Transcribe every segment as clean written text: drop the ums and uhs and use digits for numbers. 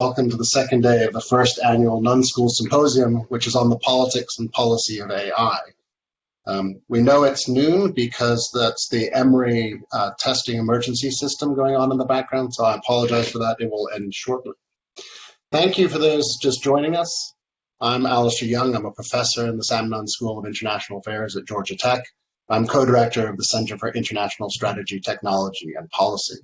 Welcome to the second day of the first annual Nunn School Symposium, which is on the politics and policy of AI. We know it's noon because that's the Emory testing emergency system going on in the background, so I apologize for that. It will end shortly. Thank you for those just joining us. I'm Alistair Young. I'm a professor in the Sam Nunn School of International Affairs at Georgia Tech. I'm co-director of the Center for International Strategy, Technology, and Policy.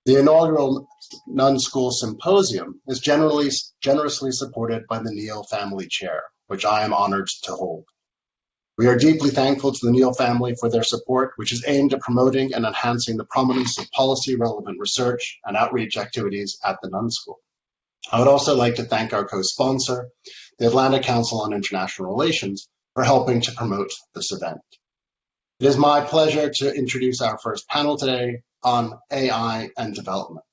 The inaugural Nunn School Symposium is generously supported by the Neal Family Chair, which I am honored to hold. We are deeply thankful to the Neal family for their support, which is aimed at promoting and enhancing the prominence of policy-relevant research and outreach activities at the Nunn School. I would also like to thank our co-sponsor, the Atlantic Council on International Relations, for helping to promote this event. It is my pleasure to introduce our first panel today on AI and development.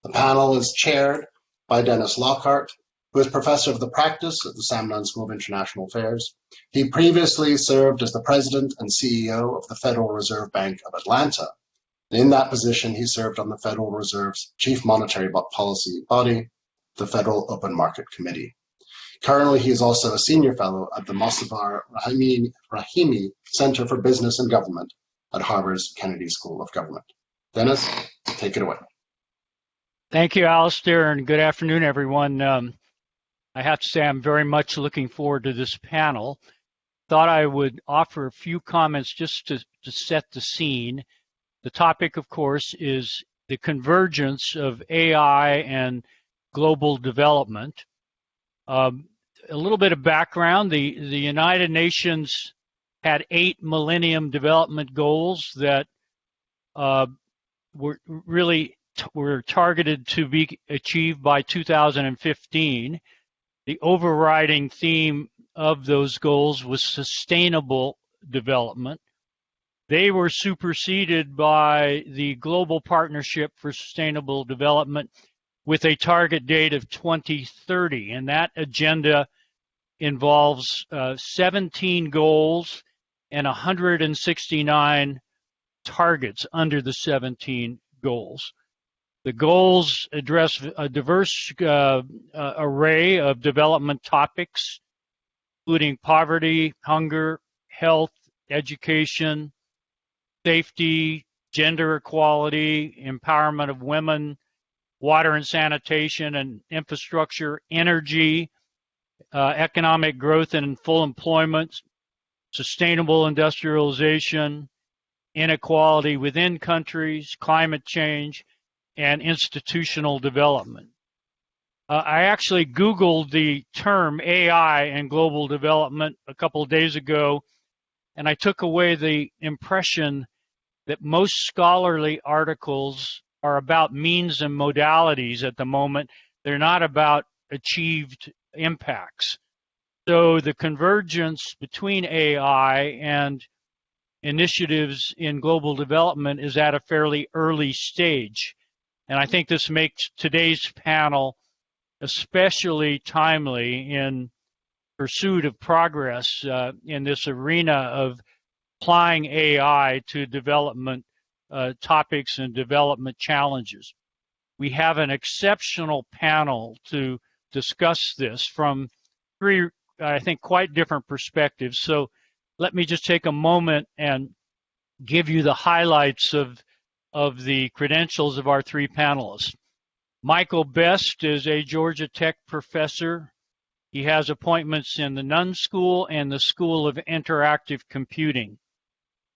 The panel is chaired by Dennis Lockhart, who is professor of the practice at the Sam Nunn School of International Affairs. He previously served as the president and CEO of the Federal Reserve Bank of Atlanta. In that position, he served on the Federal Reserve's chief monetary policy body, the Federal Open Market Committee. Currently, he is also a senior fellow at the Mossavar Rahimi Center for Business and Government at Harvard's Kennedy School of Government. Dennis, take it away. Thank you, Alistair, and good afternoon, everyone. I have to say I'm very much looking forward to this panel. Thought I would offer a few comments just to set the scene. The topic, of course, is the convergence of AI and global development. A little bit of background, the United Nations had 8 Millennium Development Goals that were targeted to be achieved by 2015. The overriding theme of those goals was sustainable development. They were superseded by the Global Partnership for Sustainable Development with a target date of 2030, and that agenda involves 17 goals and 169 targets under the 17 goals. The goals address a diverse array of development topics, including poverty, hunger, health, education, safety, gender equality, empowerment of women, water and sanitation and infrastructure, energy, economic growth and full employment, sustainable industrialization, inequality within countries, climate change, and institutional development. I actually Googled the term AI and global development a couple of days ago, and I took away the impression that most scholarly articles are about means and modalities at the moment. They're not about achieved impacts. So the convergence between AI and initiatives in global development is at a fairly early stage. And I think this makes today's panel especially timely in pursuit of progress in this arena of applying AI to development topics and development challenges. We have an exceptional panel to discuss this from 3, I think, quite different perspectives. So let me just take a moment and give you the highlights of the credentials of our 3 panelists. Michael Best is a Georgia Tech professor. He has appointments in the Nunn School and the School of Interactive Computing.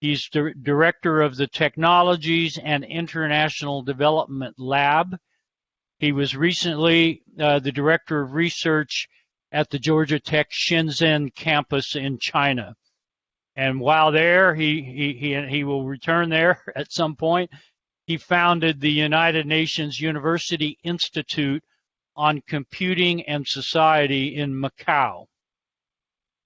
He's director of the Technologies and International Development Lab. He was recently the director of research at the Georgia Tech Shenzhen campus in China. And while there, he will return there at some point. He founded the United Nations University Institute on Computing and Society in Macau.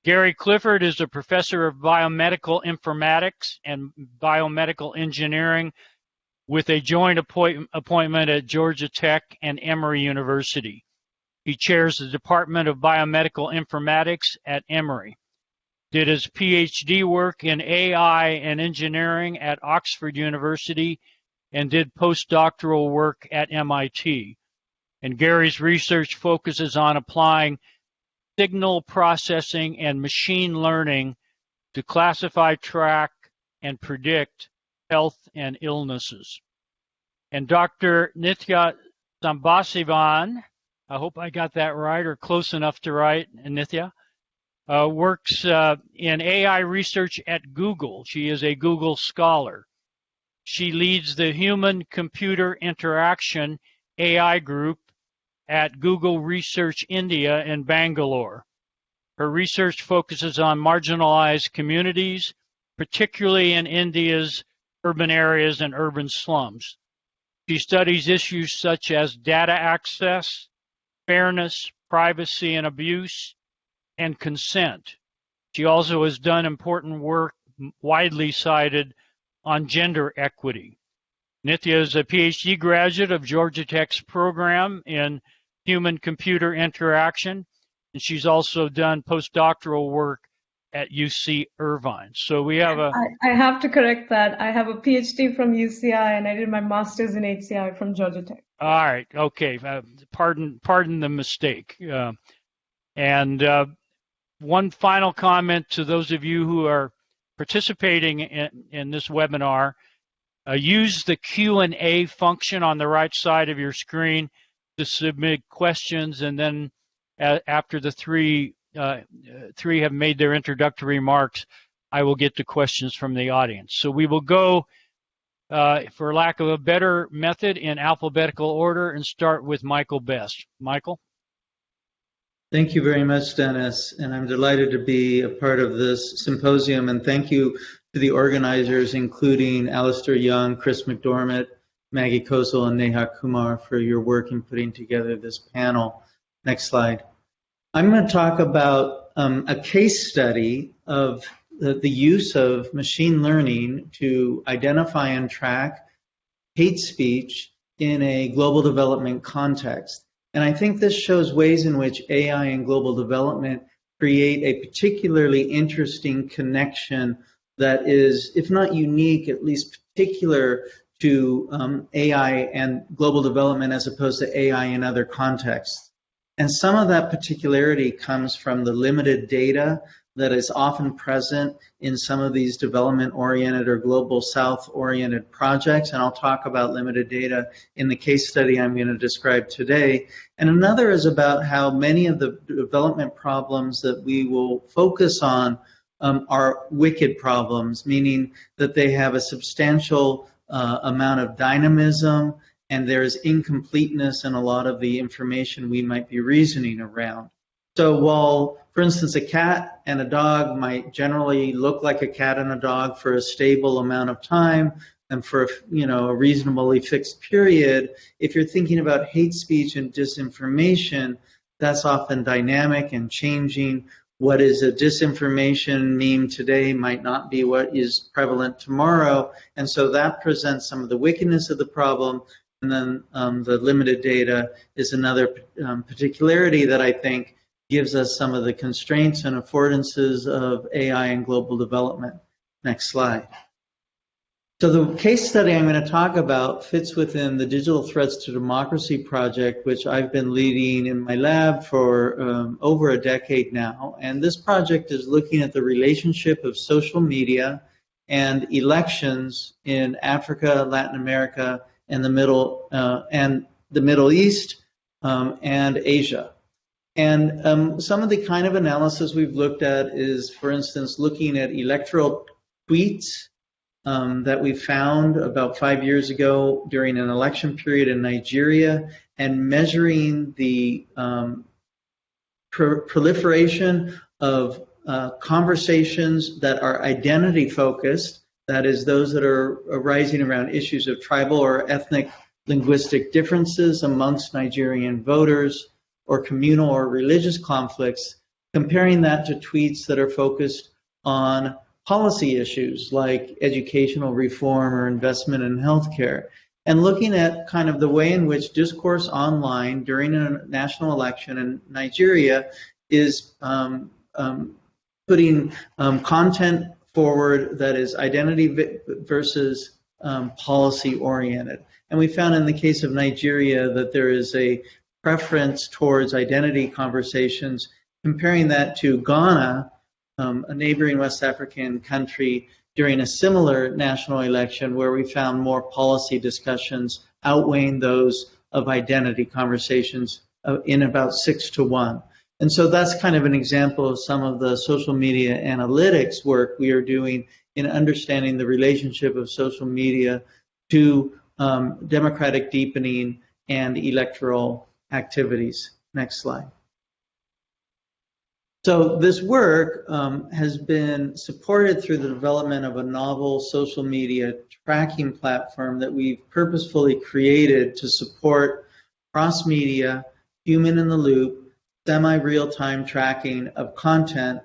Gari Clifford is a professor of biomedical informatics and biomedical engineering with a joint appointment at Georgia Tech and Emory University. He chairs the Department of Biomedical Informatics at Emory. Did his PhD work in AI and engineering at Oxford University and did postdoctoral work at MIT. And Gari's research focuses on applying signal processing and machine learning to classify, track, and predict health and illnesses. And Dr. Nithya Sambasivan, I hope I got that right or close enough to right, Nithya, works in AI research at Google. She is a Google scholar. She leads the Human-Computer Interaction AI group at Google Research India in Bangalore. Her research focuses on marginalized communities, particularly in India's urban areas and urban slums. She studies issues such as data access, fairness, privacy and abuse, and consent. She also has done important work widely cited on gender equity. Nithya is a PhD graduate of Georgia Tech's program in human-computer interaction, and she's also done postdoctoral work at UC Irvine. So we have a... I have to correct that. I have a PhD from UCI, and I did my master's in HCI from Georgia Tech. All right, okay. Pardon the mistake. One final comment to those of you who are participating in this webinar. Use the Q&A function on the right side of your screen to submit questions, and then after the three have made their introductory remarks, I will get to questions from the audience. So we will go, for lack of a better method, in alphabetical order and start with Michael Best. Michael? Thank you very much, Dennis, and I'm delighted to be a part of this symposium, and thank you to the organizers, including Alistair Young, Chris McDormand, Maggie Kosel, and Neha Kumar for your work in putting together this panel. Next slide. I'm going to talk about a case study of the use of machine learning to identify and track hate speech in a global development context. And I think this shows ways in which AI and global development create a particularly interesting connection that is, if not unique, at least particular to AI and global development as opposed to AI in other contexts. And some of that particularity comes from the limited data that is often present in some of these development-oriented or global south-oriented projects, and I'll talk about limited data in the case study I'm going to describe today. And another is about how many of the development problems that we will focus on are wicked problems, meaning that they have a substantial amount of dynamism, and there is incompleteness in a lot of the information we might be reasoning around. So while, for instance, a cat and a dog might generally look like a cat and a dog for a stable amount of time and for a reasonably fixed period, if you're thinking about hate speech and disinformation, that's often dynamic and changing. What is a disinformation meme today might not be what is prevalent tomorrow, and so that presents some of the wickedness of the problem. And then the limited data is another particularity that I think gives us some of the constraints and affordances of AI and global development. Next slide. So the case study I'm going to talk about fits within the Digital Threats to Democracy project, which I've been leading in my lab for over a decade now. And this project is looking at the relationship of social media and elections in Africa, Latin America, and the Middle East and Asia. And some of the kind of analysis we've looked at is, for instance, looking at electoral tweets that we found about 5 years ago during an election period in Nigeria, and measuring the proliferation of conversations that are identity focused, that is, those that are arising around issues of tribal or ethnic linguistic differences amongst Nigerian voters, or communal or religious conflicts, comparing that to tweets that are focused on policy issues like educational reform or investment in healthcare, and looking at kind of the way in which discourse online during a national election in Nigeria is putting content forward that is identity versus policy oriented. And we found in the case of Nigeria that there is a preference towards identity conversations, comparing that to Ghana, a neighboring West African country, during a similar national election where we found more policy discussions outweighing those of identity conversations in about 6-to-1. And so that's kind of an example of some of the social media analytics work we are doing in understanding the relationship of social media to democratic deepening and electoral activities. Next slide. So this work has been supported through the development of a novel social media tracking platform that we've purposefully created to support cross-media, human-in-the-loop, semi-real-time tracking of content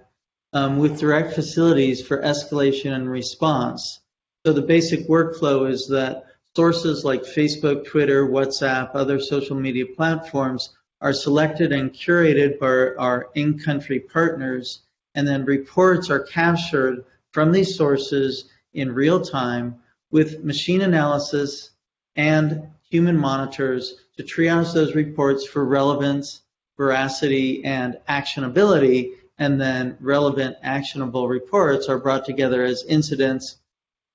with direct facilities for escalation and response. So the basic workflow is that sources like Facebook, Twitter, WhatsApp, other social media platforms are selected and curated by our in-country partners, and then reports are captured from these sources in real time with machine analysis and human monitors to triage those reports for relevance, veracity, and actionability, and then relevant actionable reports are brought together as incidents,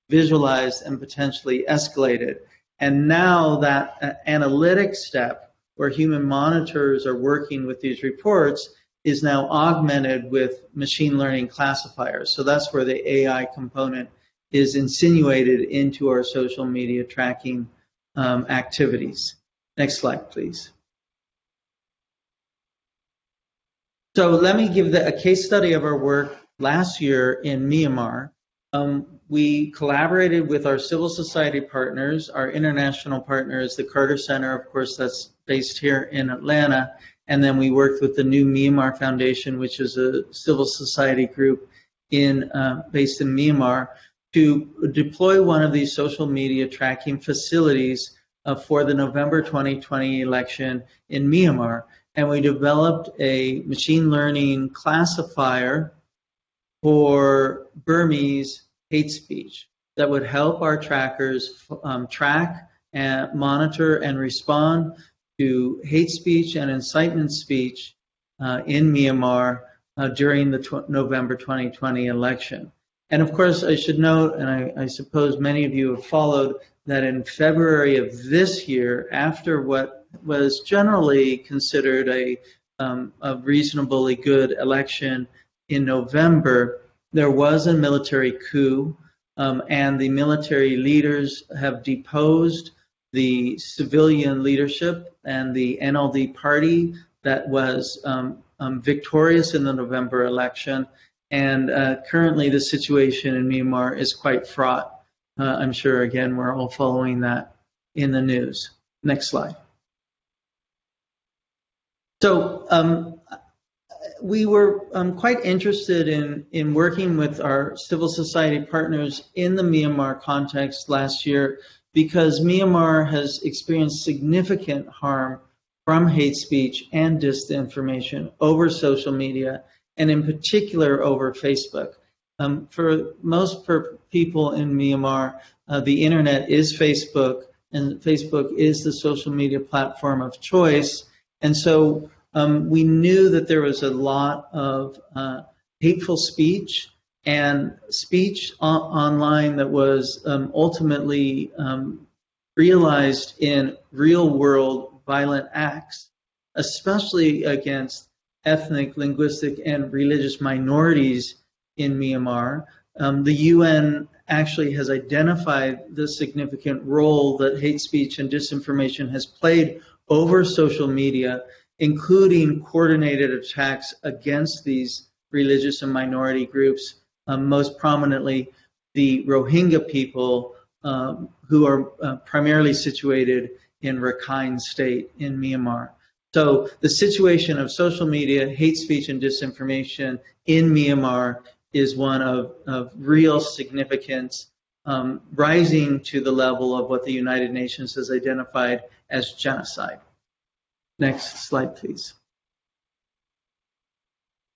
visualized, and potentially escalated. And now that analytic step where human monitors are working with these reports is now augmented with machine learning classifiers. So that's where the AI component is insinuated into our social media tracking activities. Next slide, please. So let me give a case study of our work last year in Myanmar. We collaborated with our civil society partners. Our international partner is the Carter Center, of course, that's based here in Atlanta. And then we worked with the New Myanmar Foundation, which is a civil society group based in Myanmar, to deploy one of these social media tracking facilities for the November 2020 election in Myanmar. And we developed a machine learning classifier for Burmese hate speech that would help our trackers track and monitor and respond to hate speech and incitement speech in Myanmar during the November 2020 election. And of course, I should note, and I suppose many of you have followed, that in February of this year, after what was generally considered a reasonably good election in November, there was a military coup, and the military leaders have deposed the civilian leadership and the NLD party that was victorious in the November election. And currently the situation in Myanmar is quite fraught. I'm sure, again, we're all following that in the news. Next slide. So we were quite interested in working with our civil society partners in the Myanmar context last year because Myanmar has experienced significant harm from hate speech and disinformation over social media, and in particular over Facebook. For most people in Myanmar, the internet is Facebook, and Facebook is the social media platform of choice. And so we knew that there was a lot of hateful speech and speech online that was ultimately realized in real-world violent acts, especially against ethnic, linguistic, and religious minorities in Myanmar. The UN actually has identified the significant role that hate speech and disinformation has played over social media, including coordinated attacks against these religious and minority groups, most prominently the Rohingya people who are primarily situated in Rakhine State in Myanmar. So the situation of social media, hate speech, and disinformation in Myanmar is one of real significance, rising to the level of what the United Nations has identified as genocide. Next slide, please.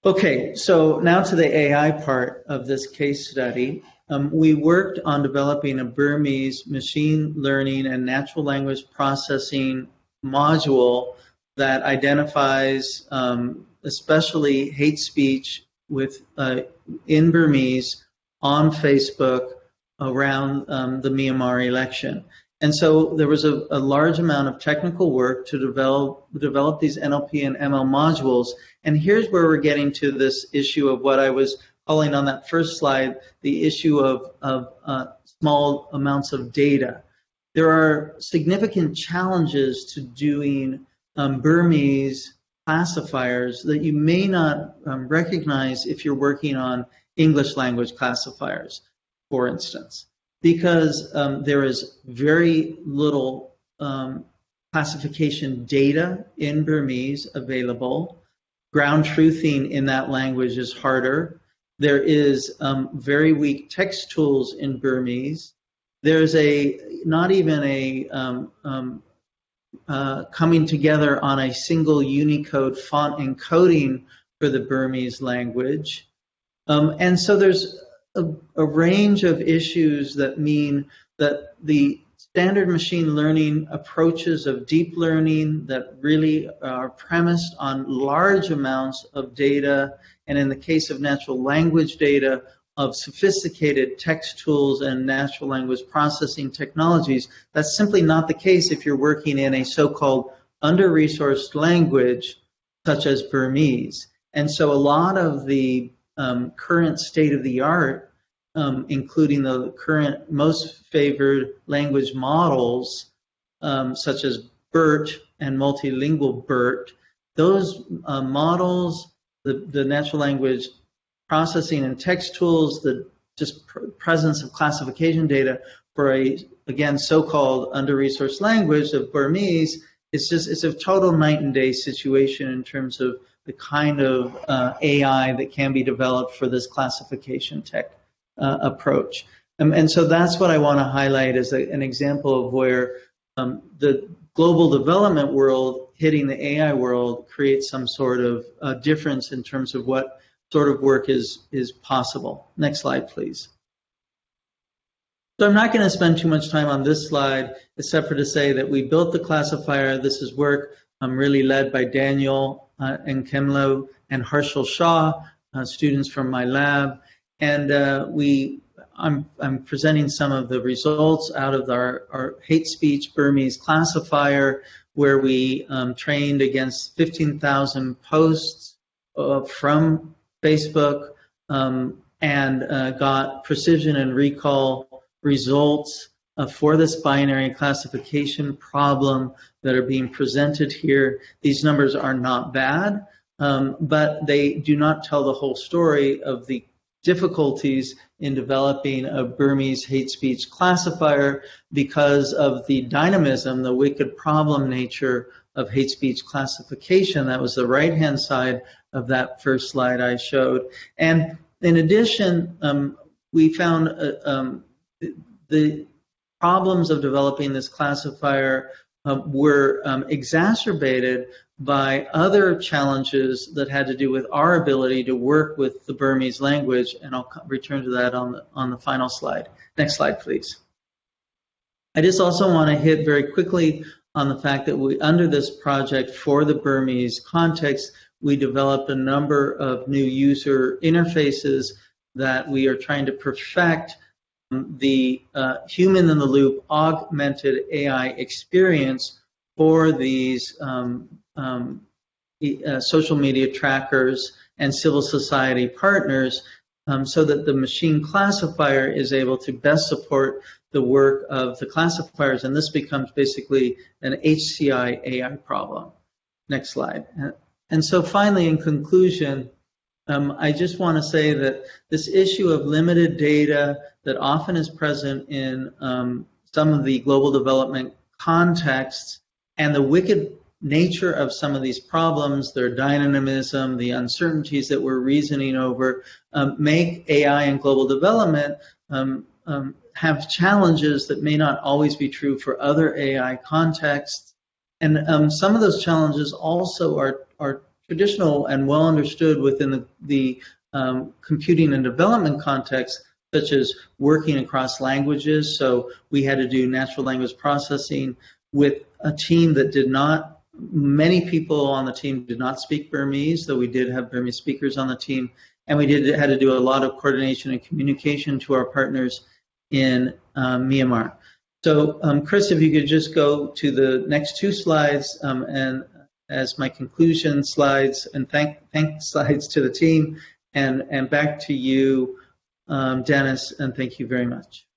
Okay, so now to the AI part of this case study. We worked on developing a Burmese machine learning and natural language processing module that identifies especially hate speech with in Burmese on Facebook around the Myanmar election. And so there was a large amount of technical work to develop these NLP and ML modules. And here's where we're getting to this issue of what I was calling on that first slide, the issue of small amounts of data. There are significant challenges to doing Burmese classifiers that you may not recognize if you're working on English language classifiers, for instance, because there is very little classification data in Burmese available. Ground truthing in that language is harder. There is very weak text tools in Burmese. There's not even a coming together on a single Unicode font encoding for the Burmese language. And so there's a range of issues that mean that the standard machine learning approaches of deep learning that really are premised on large amounts of data, and in the case of natural language data, of sophisticated text tools and natural language processing technologies. That's simply not the case if you're working in a so-called under-resourced language such as Burmese. And so a lot of the current state-of-the-art, including the current most favored language models, such as BERT and multilingual BERT, those models, the natural language processing and text tools, the just presence of classification data for a, again, so-called under-resourced language of Burmese, it's a total night and day situation in terms of the kind of AI that can be developed for this classification tech approach. And so that's what I want to highlight as an example of where the global development world hitting the AI world creates some sort of difference in terms of what sort of work is possible. Next slide, please. So I'm not going to spend too much time on this slide, except for to say that we built the classifier. This is work really led by Daniel and Kemlo and Harshal Shah, students from my lab. And I'm presenting some of the results out of our hate speech Burmese classifier, where we trained against 15,000 posts from Facebook and got precision and recall results for this binary classification problem that are being presented here. These numbers are not bad, but they do not tell the whole story of the difficulties in developing a Burmese hate speech classifier because of the dynamism, the wicked problem nature of hate speech classification. That was the right-hand side of that first slide I showed. And in addition, we found the problems of developing this classifier were exacerbated by other challenges that had to do with our ability to work with the Burmese language, and I'll return to that on the final slide. Next slide, please. I just also want to hit very quickly on the fact that we, under this project for the Burmese context, we developed a number of new user interfaces that we are trying to perfect the human-in-the-loop augmented AI experience for these social media trackers and civil society partners, so that the machine classifier is able to best support the work of the classifiers, and this becomes basically an HCI AI problem. Next slide. And so finally, in conclusion, I just want to say that this issue of limited data that often is present in some of the global development contexts and the wicked nature of some of these problems, their dynamism, the uncertainties that we're reasoning over, make AI and global development have challenges that may not always be true for other AI contexts. And some of those challenges also are traditional and well understood within the computing and development context, such as working across languages. So we had to do natural language processing with a team that did not Many people on the team did not speak Burmese, though we did have Burmese speakers on the team, and we had to do a lot of coordination and communication to our partners in Myanmar. So, Chris, if you could just go to the next two slides, and as my conclusion slides, and thank slides to the team, and back to you, Dennis, and thank you very much.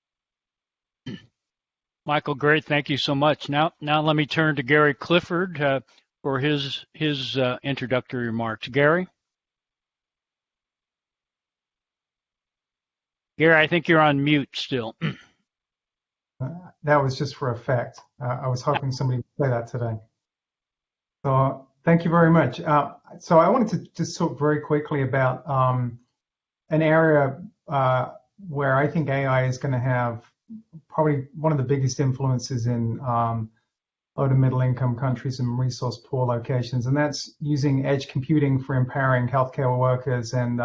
Michael, great. Thank you so much. Now let me turn to Gary Clifford for his introductory remarks. Gary? Gary, I think you're on mute still. That was just for effect. I was hoping somebody would say that today. So thank you very much. So I wanted to just talk very quickly about an area where I think AI is going to have probably one of the biggest influences in low to middle income countries and resource poor locations, and that's using edge computing for empowering healthcare workers and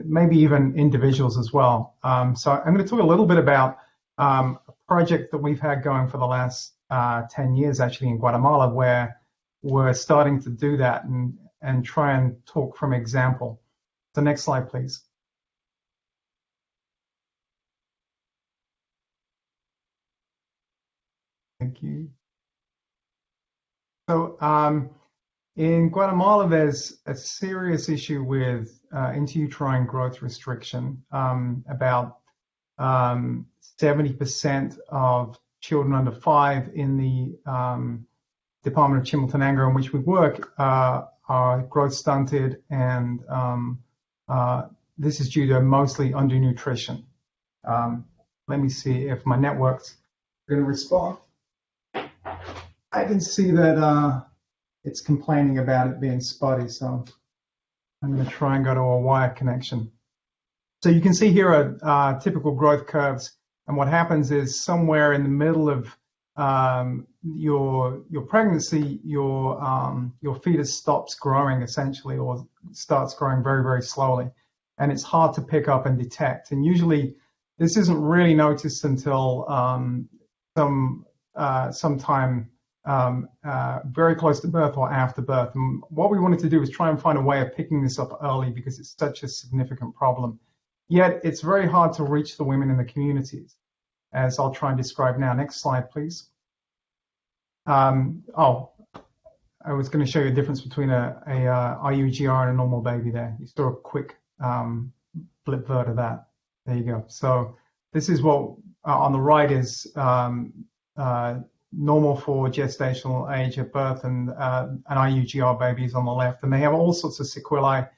maybe even individuals as well. So I'm going to talk a little bit about a project that we've had going for the last 10 years actually in Guatemala, where we're starting to do that and try and talk from example. So next slide, please. Thank you. So in Guatemala, there's a serious issue with intrauterine growth restriction. About 70% of children under 5 in the Department of Chimaltenango in which we work are growth stunted, and this is due to mostly undernutrition. Let me see if my network's going to respond. I can see that it's complaining about it being spotty, so I'm going to try and go to a wired connection. So you can see here are typical growth curves, and what happens is somewhere in the middle of your pregnancy, your fetus stops growing essentially, or starts growing very, very slowly, and it's hard to pick up and detect. And usually, this isn't really noticed until sometime very close to birth or after birth. And what we wanted to do is try and find a way of picking this up early because it's such a significant problem. Yet it's very hard to reach the women in the communities, as I'll try and describe now. Next slide, please. I was going to show you a difference between a IUGR and a normal baby there. You saw a quick flip vert of that. There you go. So this is what on the right is normal for gestational age at birth, and an IUGR baby is on the left. And they have all sorts of sequelae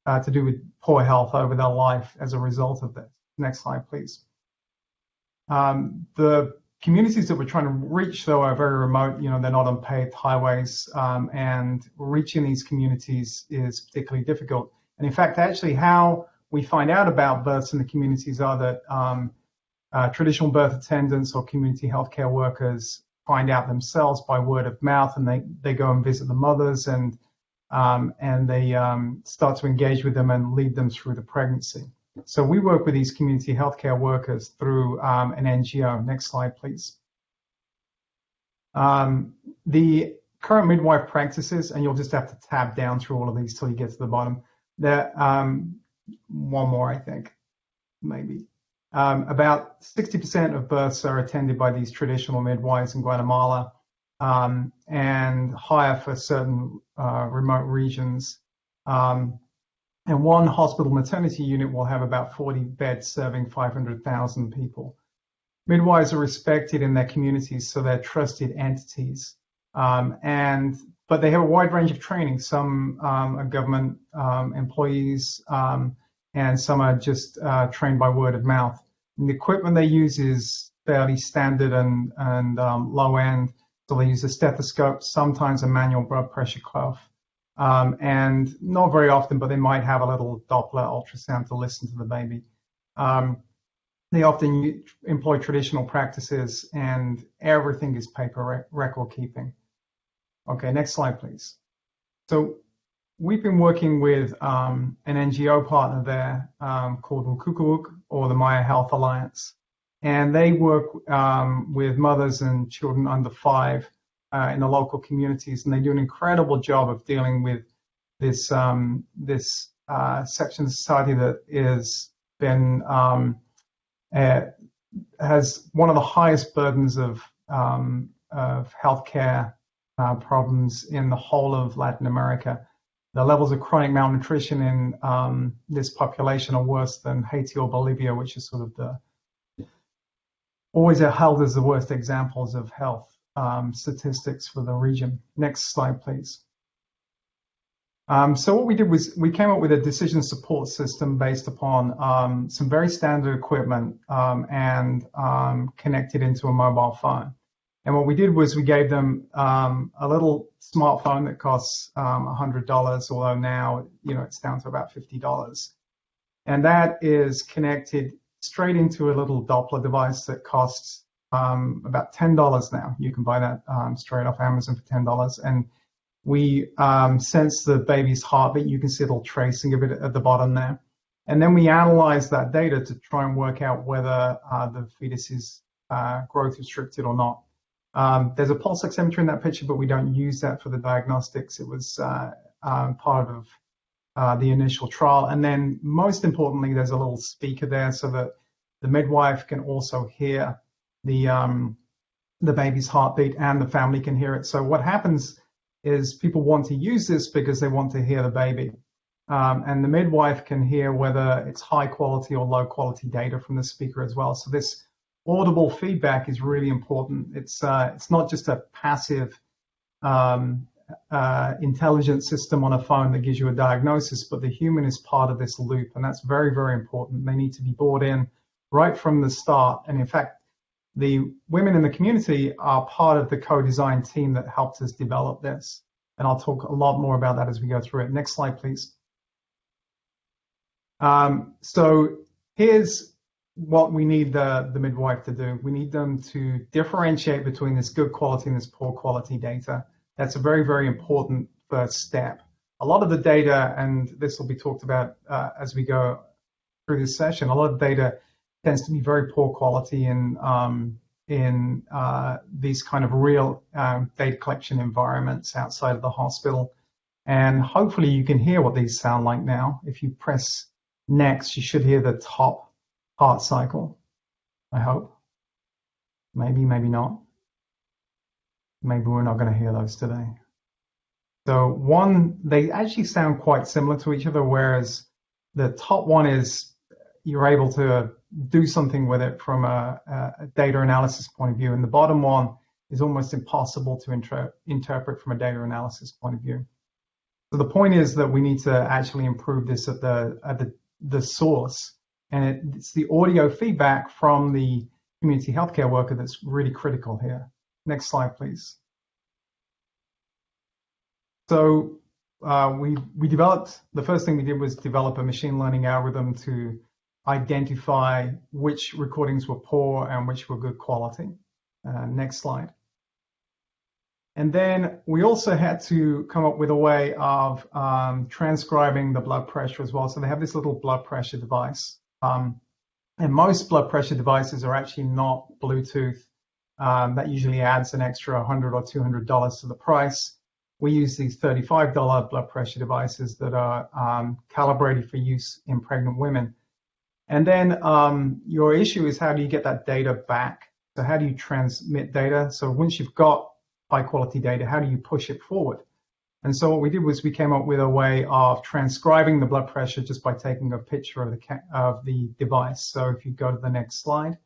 to do with poor health over their life as a result of this. Next slide, please. The communities that we're trying to reach, though, are very remote. You know, they're not on paved highways, and reaching these communities is particularly difficult. And in fact, actually, how we find out about births in the communities are that traditional birth attendants or community healthcare workers find out themselves by word of mouth, and they go and visit the mothers, and they start to engage with them and lead them through the pregnancy. So we work with these community healthcare workers through an NGO. Next slide, please. The current midwife practices, and you'll just have to tab down through all of these till you get to the bottom. There, one more, I think, maybe. About 60% of births are attended by these traditional midwives in Guatemala, and higher for certain remote regions. And one hospital maternity unit will have about 40 beds serving 500,000 people. Midwives are respected in their communities, so they're trusted entities. But they have a wide range of training. Some are government employees, and some are just trained by word of mouth. And the equipment they use is fairly standard and low end. So they use a stethoscope, sometimes a manual blood pressure cuff, and not very often, but they might have a little Doppler ultrasound to listen to the baby. They often employ traditional practices, and everything is paper record keeping. Okay, next slide, please. So we've been working with an NGO partner there called Wukukuk, or the Maya Health Alliance. And they work with mothers and children under 5 in the local communities, and they do an incredible job of dealing with this section of society that has one of the highest burdens of healthcare problems in the whole of Latin America. The levels of chronic malnutrition in this population are worse than Haiti or Bolivia, which is sort of always held as the worst examples of health statistics for the region. Next slide, please. So what we did was we came up with a decision support system based upon some very standard equipment and connected into a mobile phone. And what we did was we gave them a little smartphone that costs $100, although now it's down to about $50. And that is connected straight into a little Doppler device that costs about $10 now. You can buy that straight off Amazon for $10. And we sense the baby's heartbeat. You can see a little tracing of it at the bottom there. And then we analyze that data to try and work out whether the fetus is growth restricted or not. There's a pulse oximetry in that picture, but we don't use that for the diagnostics. It was part of the initial trial. And then most importantly, there's a little speaker there so that the midwife can also hear the baby's heartbeat and the family can hear it. So what happens is people want to use this because they want to hear the baby. And the midwife can hear whether it's high quality or low quality data from the speaker as well. So this audible feedback is really important. It's not just a passive intelligent system on a phone that gives you a diagnosis, but the human is part of this loop, and that's very, very important. They need to be brought in right from the start. And in fact, the women in the community are part of the co-design team that helped us develop this. And I'll talk a lot more about that as we go through it. Next slide, please. So here's what we need the midwife to do. We need them to differentiate between this good quality and this poor quality data. That's a very, very important first step. A lot of the data, and this will be talked about as we go through this session, a lot of data tends to be very poor quality in these kind of real data collection environments outside of the hospital. And hopefully you can hear what these sound like now. If you press next, you should hear the top heart cycle, I hope. Maybe, maybe not. Maybe we're not going to hear those today. So they actually sound quite similar to each other, whereas the top one is you're able to do something with it from a data analysis point of view, and the bottom one is almost impossible to interpret from a data analysis point of view. So the point is that we need to actually improve this at the source, and it's the audio feedback from the community healthcare worker that's really critical here. Next slide, please. So we developed, the first thing we did was develop a machine learning algorithm to identify which recordings were poor and which were good quality. Next slide. And then we also had to come up with a way of transcribing the blood pressure as well. So they have this little blood pressure device. And most blood pressure devices are actually not Bluetooth. That usually adds an extra $100 or $200 to the price. We use these $35 blood pressure devices that are calibrated for use in pregnant women. And then your issue is, how do you get that data back? So how do you transmit data? So once you've got high quality data, how do you push it forward? And so what we did was we came up with a way of transcribing the blood pressure just by taking a picture of the device. So if you go to the next slide,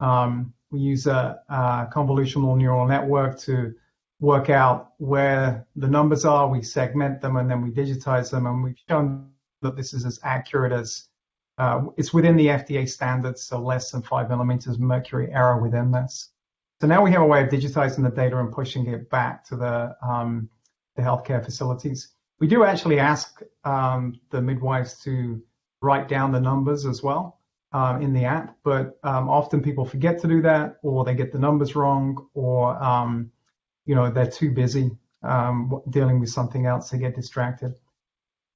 we use a convolutional neural network to work out where the numbers are. We segment them and then we digitize them, and we've shown that this is as accurate as it's within the FDA standards, so less than 5 millimeters mercury error within this. So now we have a way of digitizing the data and pushing it back to the healthcare facilities. We do actually ask the midwives to write down the numbers as well in the app, but often people forget to do that, or they get the numbers wrong, or they're too busy dealing with something else, they get distracted.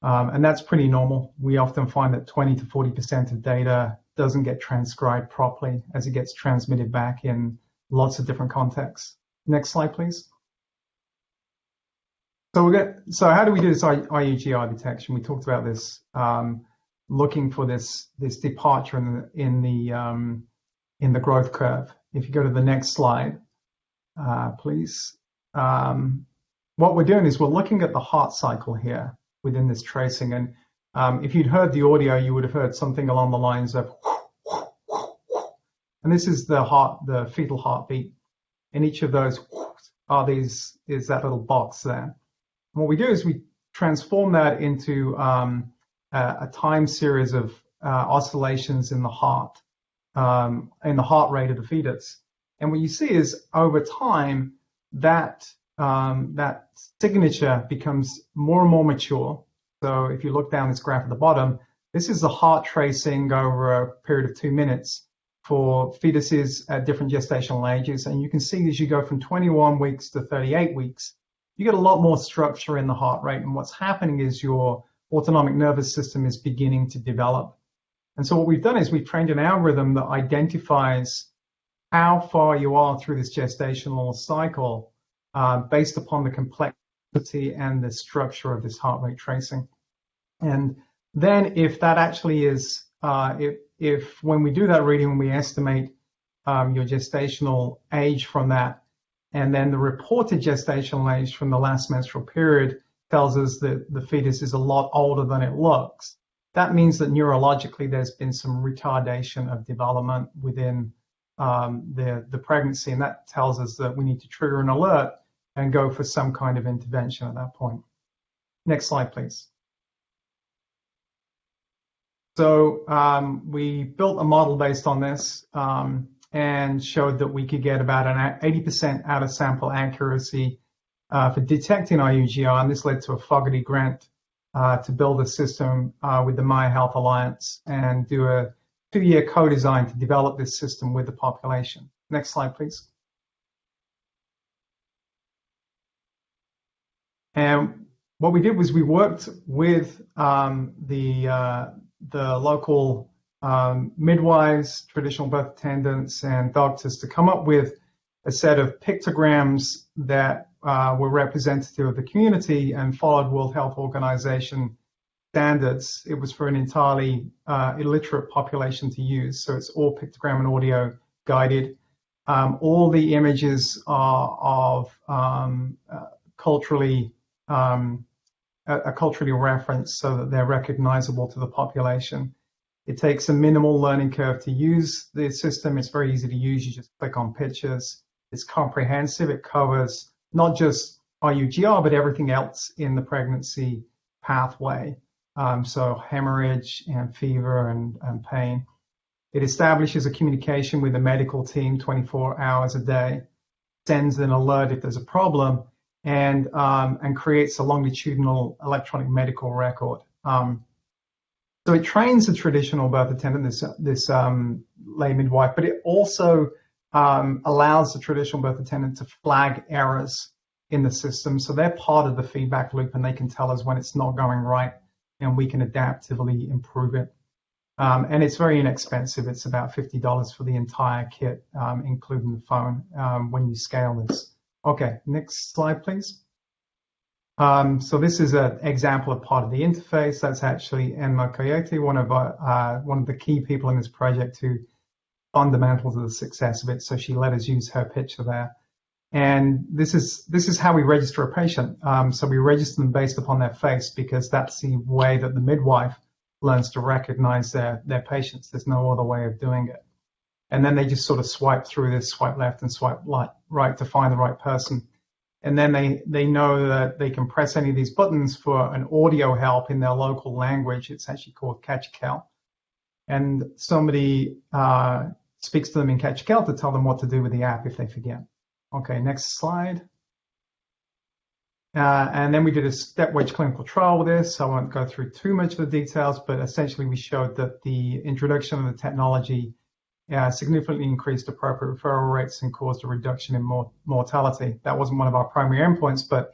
And that's pretty normal. We often find that 20 to 40% of data doesn't get transcribed properly as it gets transmitted back in lots of different contexts. Next slide, please. So how do we do this IUGR detection? We talked about this, looking for this departure in the growth curve. If you go to the next slide, please. What we're doing is we're looking at the heart cycle here within this tracing, and if you'd heard the audio, you would have heard something along the lines of, and this is the fetal heartbeat, and each of those is that little box there. And what we do is we transform that into a time series of oscillations in the heart, in the heart rate of the fetus. And what you see is over time that signature becomes more and more mature. So if you look down this graph at the bottom, this is the heart tracing over a period of 2 minutes for fetuses at different gestational ages. And you can see as you go from 21 weeks to 38 weeks, you get a lot more structure in the heart rate. And what's happening is your autonomic nervous system is beginning to develop. And so what we've done is we've trained an algorithm that identifies how far you are through this gestational cycle based upon the complexity and the structure of this heart rate tracing. And then if that actually is, if when we do that reading, we estimate your gestational age from that, and then the reported gestational age from the last menstrual period tells us that the fetus is a lot older than it looks, that means that neurologically there's been some retardation of development within the pregnancy, and that tells us that we need to trigger an alert and go for some kind of intervention at that point. Next slide, please. So we built a model based on this and showed that we could get about an 80% out of sample accuracy for detecting IUGR, and this led to a Fogarty grant to build a system with the My Health Alliance and do a 2-year co-design to develop this system with the population. Next slide, please. And what we did was we worked with the local midwives, traditional birth attendants, and doctors to come up with a set of pictograms that were representative of the community and followed World Health Organization standards. It was for an entirely illiterate population to use, so it's all pictogram and audio guided. All the images are of culturally referenced so that they're recognizable to the population. It takes a minimal learning curve to use the system. It's very easy to use. You just click on pictures. It's comprehensive. It covers not just IUGR, but everything else in the pregnancy pathway. So hemorrhage and fever and pain. It establishes a communication with the medical team 24 hours a day, sends an alert if there's a problem, and creates a longitudinal electronic medical record. So it trains the traditional birth attendant, this lay midwife, but it also allows the traditional birth attendant to flag errors in the system. So they're part of the feedback loop, and they can tell us when it's not going right, and we can adaptively improve it. And it's very inexpensive. It's about $50 for the entire kit, including the phone, when you scale this. Okay, next slide, please. So this is an example of part of the interface. That's actually Enma Coyote, one of the key people in this project who fundamental to the success of it. So she let us use her picture there. And this is how we register a patient. So we register them based upon their face, because that's the way that the midwife learns to recognize their patients. There's no other way of doing it. And then they just sort of swipe through this, swipe left and swipe right to find the right person. And then they know that they can press any of these buttons for an audio help in their local language. It's actually called Kachikal. And somebody speaks to them in Kachikal to tell them what to do with the app if they forget. Okay, next slide. And then we did a stepwise clinical trial with this. I won't go through too much of the details, but essentially we showed that the introduction of the technology significantly increased appropriate referral rates and caused a reduction in mortality. That wasn't one of our primary endpoints, but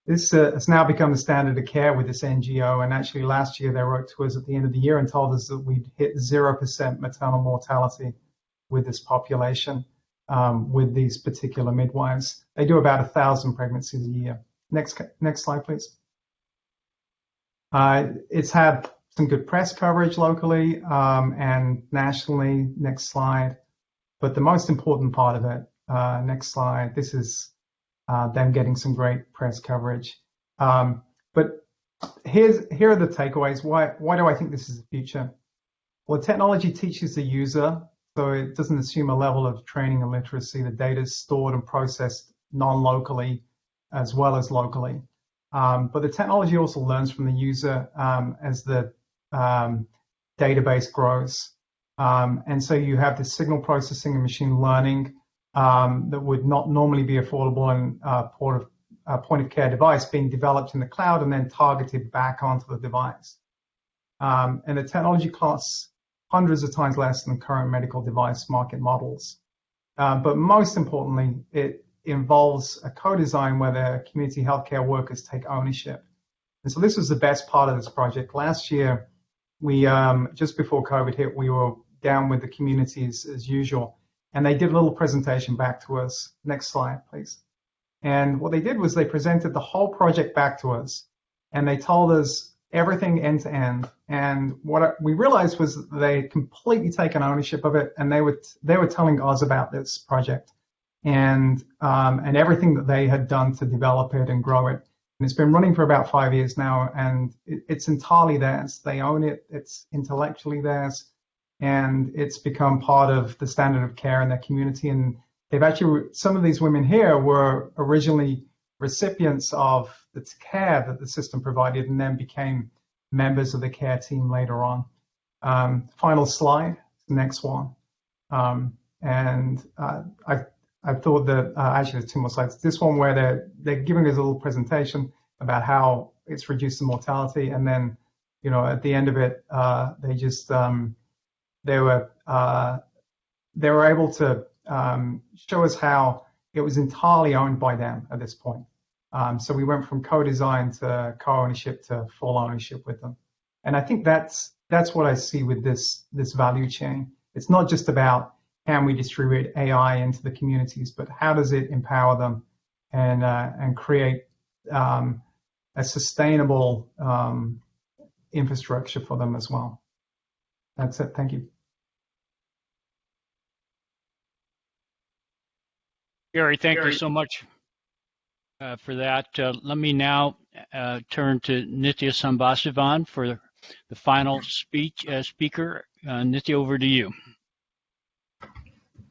this has now become the standard of care with this NGO. And actually last year they wrote to us at the end of the year and told us that we'd hit 0% maternal mortality with this population, with these particular midwives. They do about 1,000 pregnancies a year. Next slide, please. It's had some good press coverage locally and nationally. Next slide. But the most important part of it, next slide, this is them getting some great press coverage. But here are the takeaways. Why do I think this is the future? Well, technology teaches the user, so it doesn't assume a level of training and literacy. The data is stored and processed non-locally as well as locally. But the technology also learns from the user as the database grows. And so you have this signal processing and machine learning that would not normally be affordable in a point of care device being developed in the cloud and then targeted back onto the device. And the technology costs hundreds of times less than current medical device market models. But most importantly, it involves a co-design where the community healthcare workers take ownership. And so this was the best part of this project. Last year, we just before COVID hit, we were down with the communities as usual, and they did a little presentation back to us. Next slide, please. And what they did was they presented the whole project back to us, and they told us everything end to end. And what we realized was that they had completely taken ownership of it, and they were telling us about this project and everything that they had done to develop it and grow it. And it's been running for about 5 years now, and it's entirely theirs. They own it. It's intellectually theirs, and it's become part of the standard of care in their community. And they've actually, some of these women here were originally recipients of the care that the system provided and then became members of the care team later on. Final slide, next one. I thought that, actually there's two more slides. This one where they're giving us a little presentation about how it's reduced the mortality, and then, you know, at the end of it, they just, they were able to show us how it was entirely owned by them at this point. So we went from co-design to co-ownership to full ownership with them. And I think that's what I see with this value chain. It's not just about can we distribute AI into the communities, but how does it empower them and create a sustainable infrastructure for them as well. That's it. Thank you. Gary, thank you so much for that. Let me now turn to Nithya Sambasivan for the final speaker. Nithya, over to you.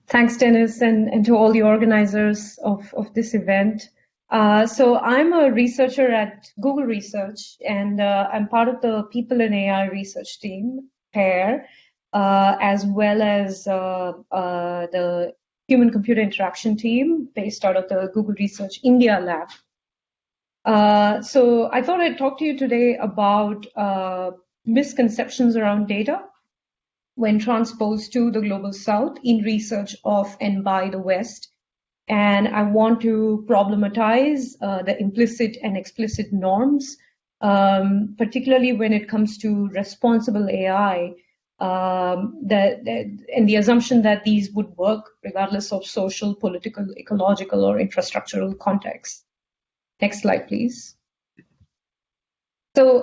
Thanks, Dennis, and to all the organizers of this event. So I'm a researcher at Google Research, and I'm part of the People in AI research team, PAIR, as well as the Human-Computer Interaction team based out of the Google Research India lab. So I thought I'd talk to you today about misconceptions around data when transposed to the Global South in research of and by the West. And I want to problematize the implicit and explicit norms, particularly when it comes to responsible AI, and the assumption that these would work regardless of social, political, ecological, or infrastructural context. Next slide, please. So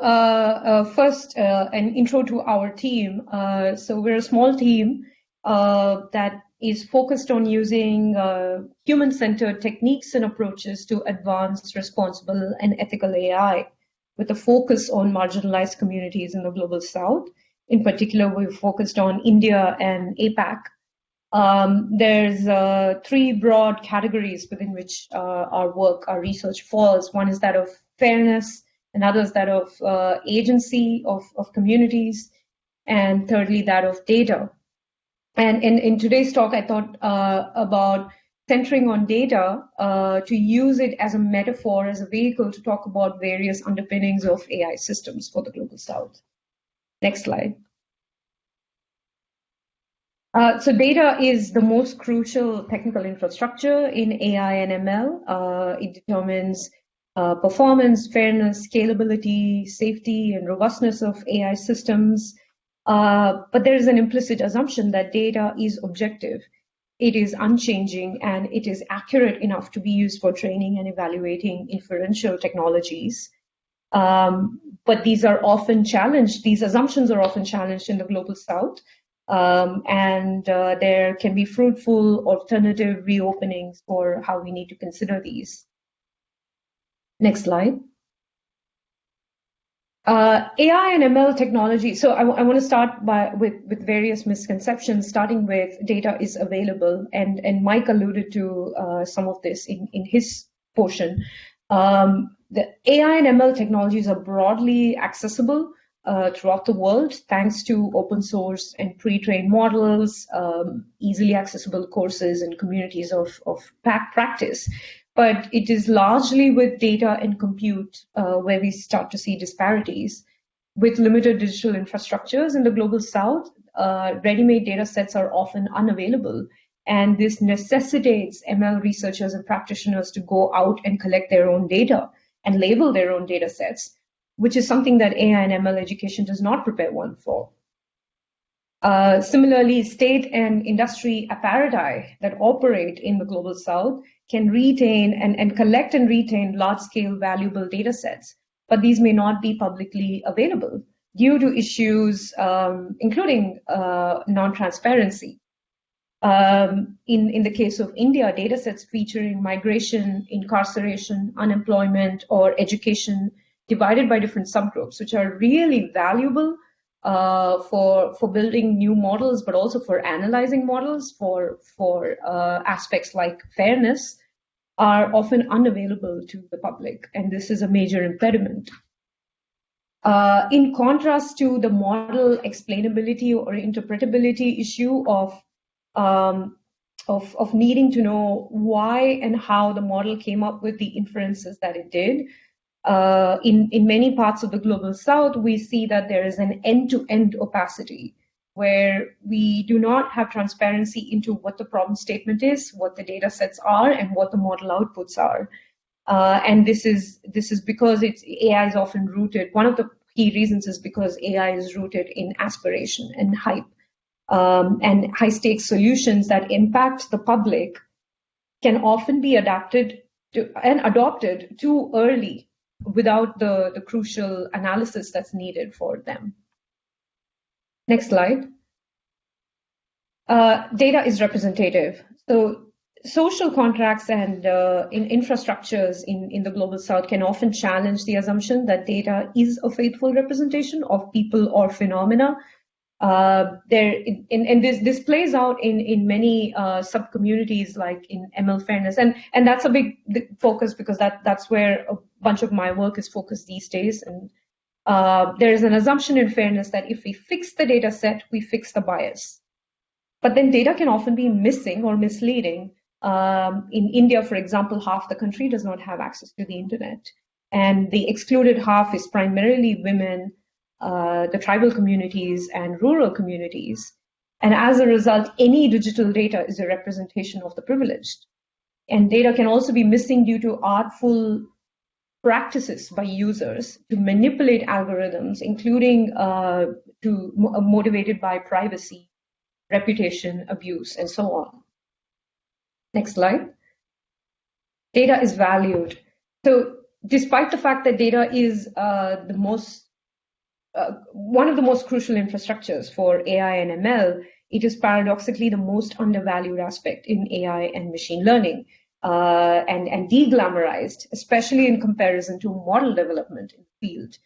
first, an intro to our team. So we're a small team that is focused on using human-centered techniques and approaches to advance responsible and ethical AI, with a focus on marginalized communities in the Global South. In particular, we've focused on India and APAC. There's three broad categories within which our research falls. One is that of fairness, another is that of agency of communities, and thirdly, that of data. And in today's talk, I thought about centering on data to use it as a metaphor, as a vehicle to talk about various underpinnings of AI systems for the Global South. Next slide. So data is the most crucial technical infrastructure in AI and ML. It determines performance, fairness, scalability, safety, and robustness of AI systems. But there is an implicit assumption that data is objective. it is unchanging and it is accurate enough to be used for training and evaluating inferential technologies. But these are often challenged, these assumptions are often challenged in the global south, and there can be fruitful alternative reopenings for how we need to consider these. Next slide. AI and ML technology. So I want to start with various misconceptions, starting with data is available, and Mike alluded to some of this in his portion. The AI and ML technologies are broadly accessible throughout the world, thanks to open source and pre-trained models, easily accessible courses and communities of practice. But it is largely with data and compute where we start to see disparities. With limited digital infrastructures in the global south, ready-made data sets are often unavailable. And this necessitates ML researchers and practitioners to go out and collect their own data and label their own data sets, which is something that AI and ML education does not prepare one for. Similarly, state and industry apparati that operate in the global south can retain and collect and retain large-scale valuable data sets, but these may not be publicly available due to issues including non-transparency. In the case of India, data sets featuring migration, incarceration, unemployment, or education divided by different subgroups, which are really valuable for building new models, but also for analyzing models for aspects like fairness, are often unavailable to the public, and this is a major impediment. In contrast to the model explainability or interpretability issue of needing to know why and how the model came up with the inferences that it did, in many parts of the global south, we see that there is an end-to-end opacity where we do not have transparency into what the problem statement is, what the data sets are, and what the model outputs are. And this is because AI is often rooted. One of the key reasons is because AI is rooted in aspiration and hype, and high-stakes solutions that impact the public can often be adapted to and adopted too early without the crucial analysis that's needed for them. Next slide. Data is representative. So social contracts and in infrastructures in the global south can often challenge the assumption that data is a faithful representation of people or phenomena. This plays out in many sub-communities, like in ML fairness, and that's a big focus because that's where a bunch of my work is focused these days. And there is an assumption in fairness that if we fix the data set, we fix the bias. But then data can often be missing or misleading. In India, for example, half the country does not have access to the internet, and the excluded half is primarily women, the tribal communities, and rural communities. And as a result, any digital data is a representation of the privileged. And data can also be missing due to artful practices by users to manipulate algorithms, including motivated by privacy, reputation, abuse, and so on. Next slide. Data is valued. So despite the fact that data is one of the most crucial infrastructures for AI and ML, it is paradoxically the most undervalued aspect in AI and machine learning, and de-glamorized, especially in comparison to model development in the field.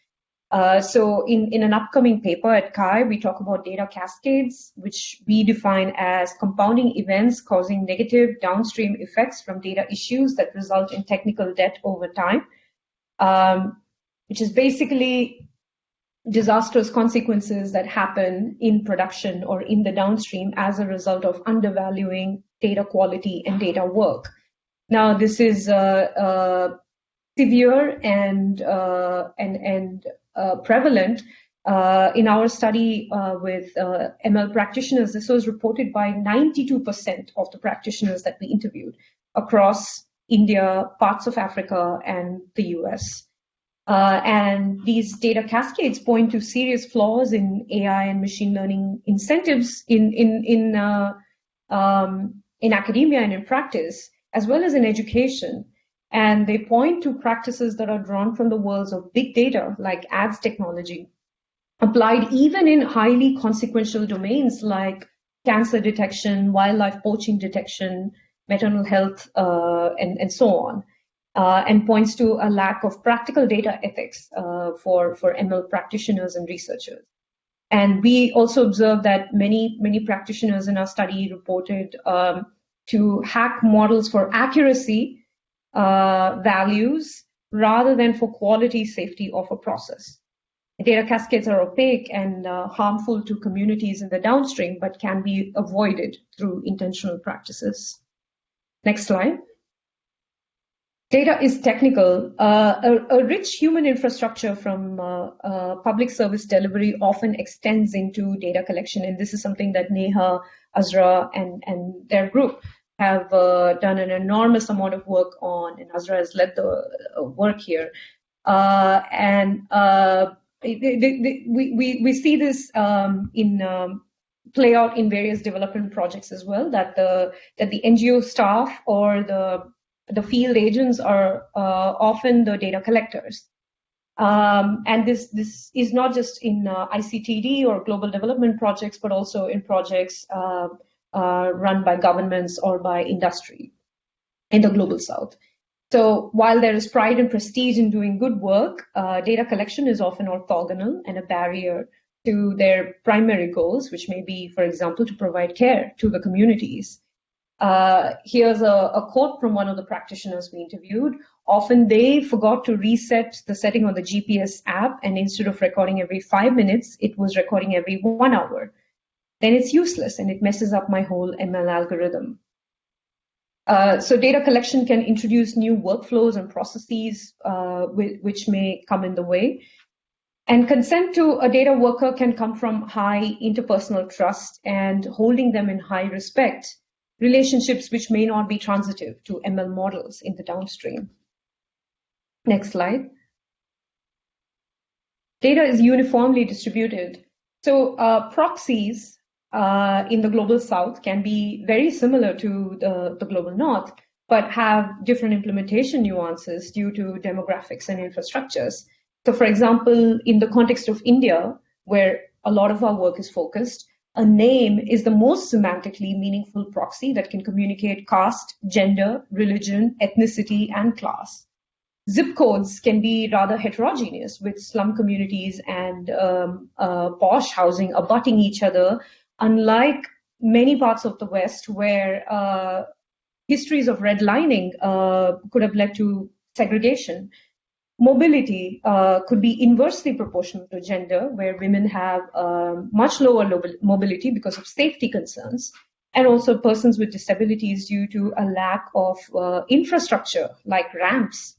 So in an upcoming paper at CHI, we talk about data cascades, which we define as compounding events causing negative downstream effects from data issues that result in technical debt over time, which is basically disastrous consequences that happen in production or in the downstream as a result of undervaluing data quality and data work. Now, this is severe and prevalent. In our study with ML practitioners, this was reported by 92% of the practitioners that we interviewed across India, parts of Africa, and the US. And these data cascades point to serious flaws in AI and machine learning incentives in in academia and in practice, as well as in education. And they point to practices that are drawn from the worlds of big data, like ads technology, applied even in highly consequential domains like cancer detection, wildlife poaching detection, maternal health, and so on. And points to a lack of practical data ethics for ML practitioners and researchers. And we also observed that many practitioners in our study reported to hack models for accuracy values rather than for quality, safety of a process. Data cascades are opaque and harmful to communities in the downstream, but can be avoided through intentional practices. Next slide. Data is technical. A rich human infrastructure from public service delivery often extends into data collection, and this is something that Neha, Azra, and their group have done an enormous amount of work on, and Azra has led the work here. We see this play out in various development projects as well, that the NGO staff or the field agents are often the data collectors. And this is not just in ICTD or global development projects, but also in projects run by governments or by industry in the global south. So while there is pride and prestige in doing good work, data collection is often orthogonal and a barrier to their primary goals, which may be, for example, to provide care to the communities. Here's a quote from one of the practitioners we interviewed. Often they forgot to reset the setting on the GPS app, and instead of recording every 5 minutes, it was recording every 1 hour. Then it's useless and it messes up my whole ML algorithm. So data collection can introduce new workflows and processes which may come in the way. And consent to a data worker can come from high interpersonal trust and holding them in high respect, relationships which may not be transitive to ML models in the downstream. Next slide. Data is uniformly distributed. So proxies in the global south can be very similar to the global north, but have different implementation nuances due to demographics and infrastructures. So for example, in the context of India, where a lot of our work is focused, a name is the most semantically meaningful proxy that can communicate caste, gender, religion, ethnicity, and class. Zip codes can be rather heterogeneous, with slum communities and posh housing abutting each other, unlike many parts of the West where histories of redlining could have led to segregation. Mobility could be inversely proportional to gender, where women have much lower mobility because of safety concerns, and also persons with disabilities due to a lack of infrastructure like ramps.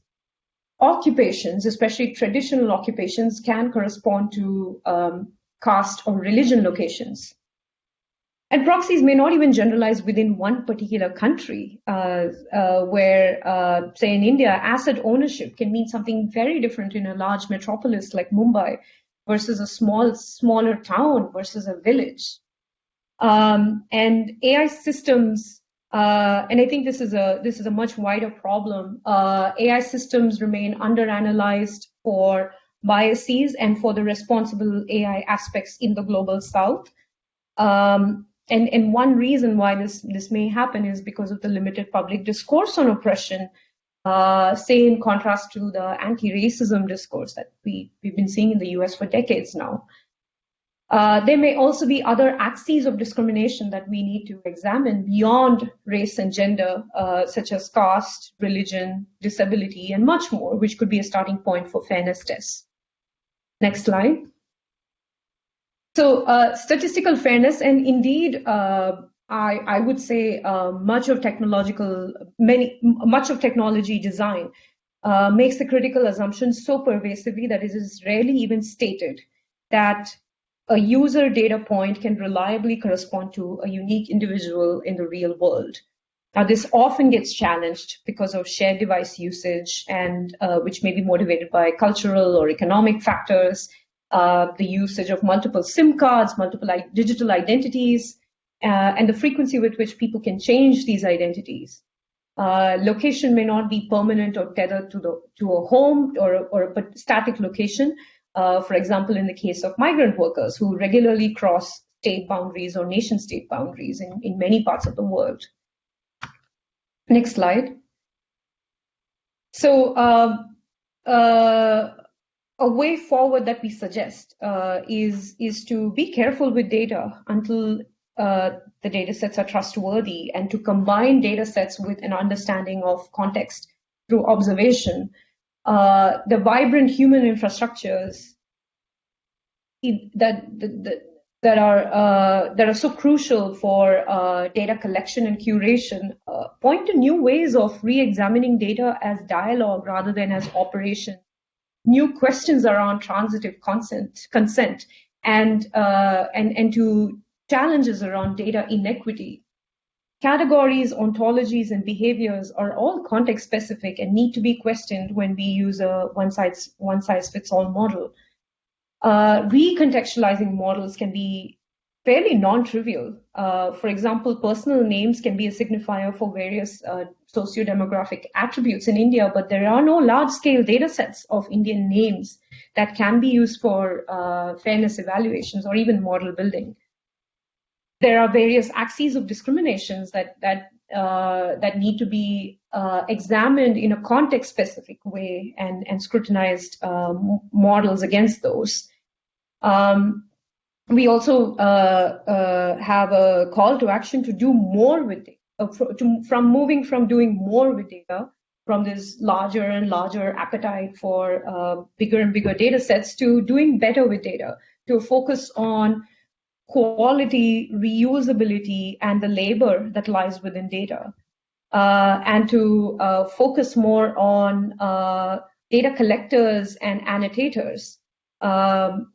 Occupations, especially traditional occupations, can correspond to caste or religion locations. And proxies may not even generalize within one particular country, where, say in India, asset ownership can mean something very different in a large metropolis like Mumbai versus a smaller town versus a village. And AI systems, and I think this is a much wider problem. AI systems remain underanalyzed for biases and for the responsible AI aspects in the global south. And one reason why this may happen is because of the limited public discourse on oppression, say in contrast to the anti-racism discourse that we've been seeing in the US for decades now. There may also be other axes of discrimination that we need to examine beyond race and gender, such as caste, religion, disability, and much more, which could be a starting point for fairness tests. Next slide. So statistical fairness, and indeed, I would say much of technology design makes the critical assumption so pervasively that it is rarely even stated that a user data point can reliably correspond to a unique individual in the real world. Now, this often gets challenged because of shared device usage, and which may be motivated by cultural or economic factors. The usage of multiple SIM cards, multiple digital identities, and the frequency with which people can change these identities. Location may not be permanent or tethered to a home or a static location. For example, in the case of migrant workers who regularly cross state boundaries or nation-state boundaries in many parts of the world. Next slide. So a way forward that we suggest is to be careful with data until the data sets are trustworthy, and to combine data sets with an understanding of context through observation. The vibrant human infrastructures that are so crucial for data collection and curation point to new ways of re-examining data as dialogue rather than as operation. New questions around transitive consent and to challenges around data inequity. Categories, ontologies, and behaviors are all context-specific and need to be questioned when we use a one-size-fits-all model. Recontextualizing models can be fairly non-trivial. For example, personal names can be a signifier for various socio-demographic attributes in India, but there are no large-scale data sets of Indian names that can be used for fairness evaluations or even model building. There are various axes of discriminations that need to be examined in a context-specific way and scrutinized models against those. We also have a call to action to do more with data, moving from doing more with data, from this larger and larger appetite for bigger and bigger data sets, to doing better with data, to focus on quality, reusability, and the labor that lies within data, and to focus more on data collectors and annotators,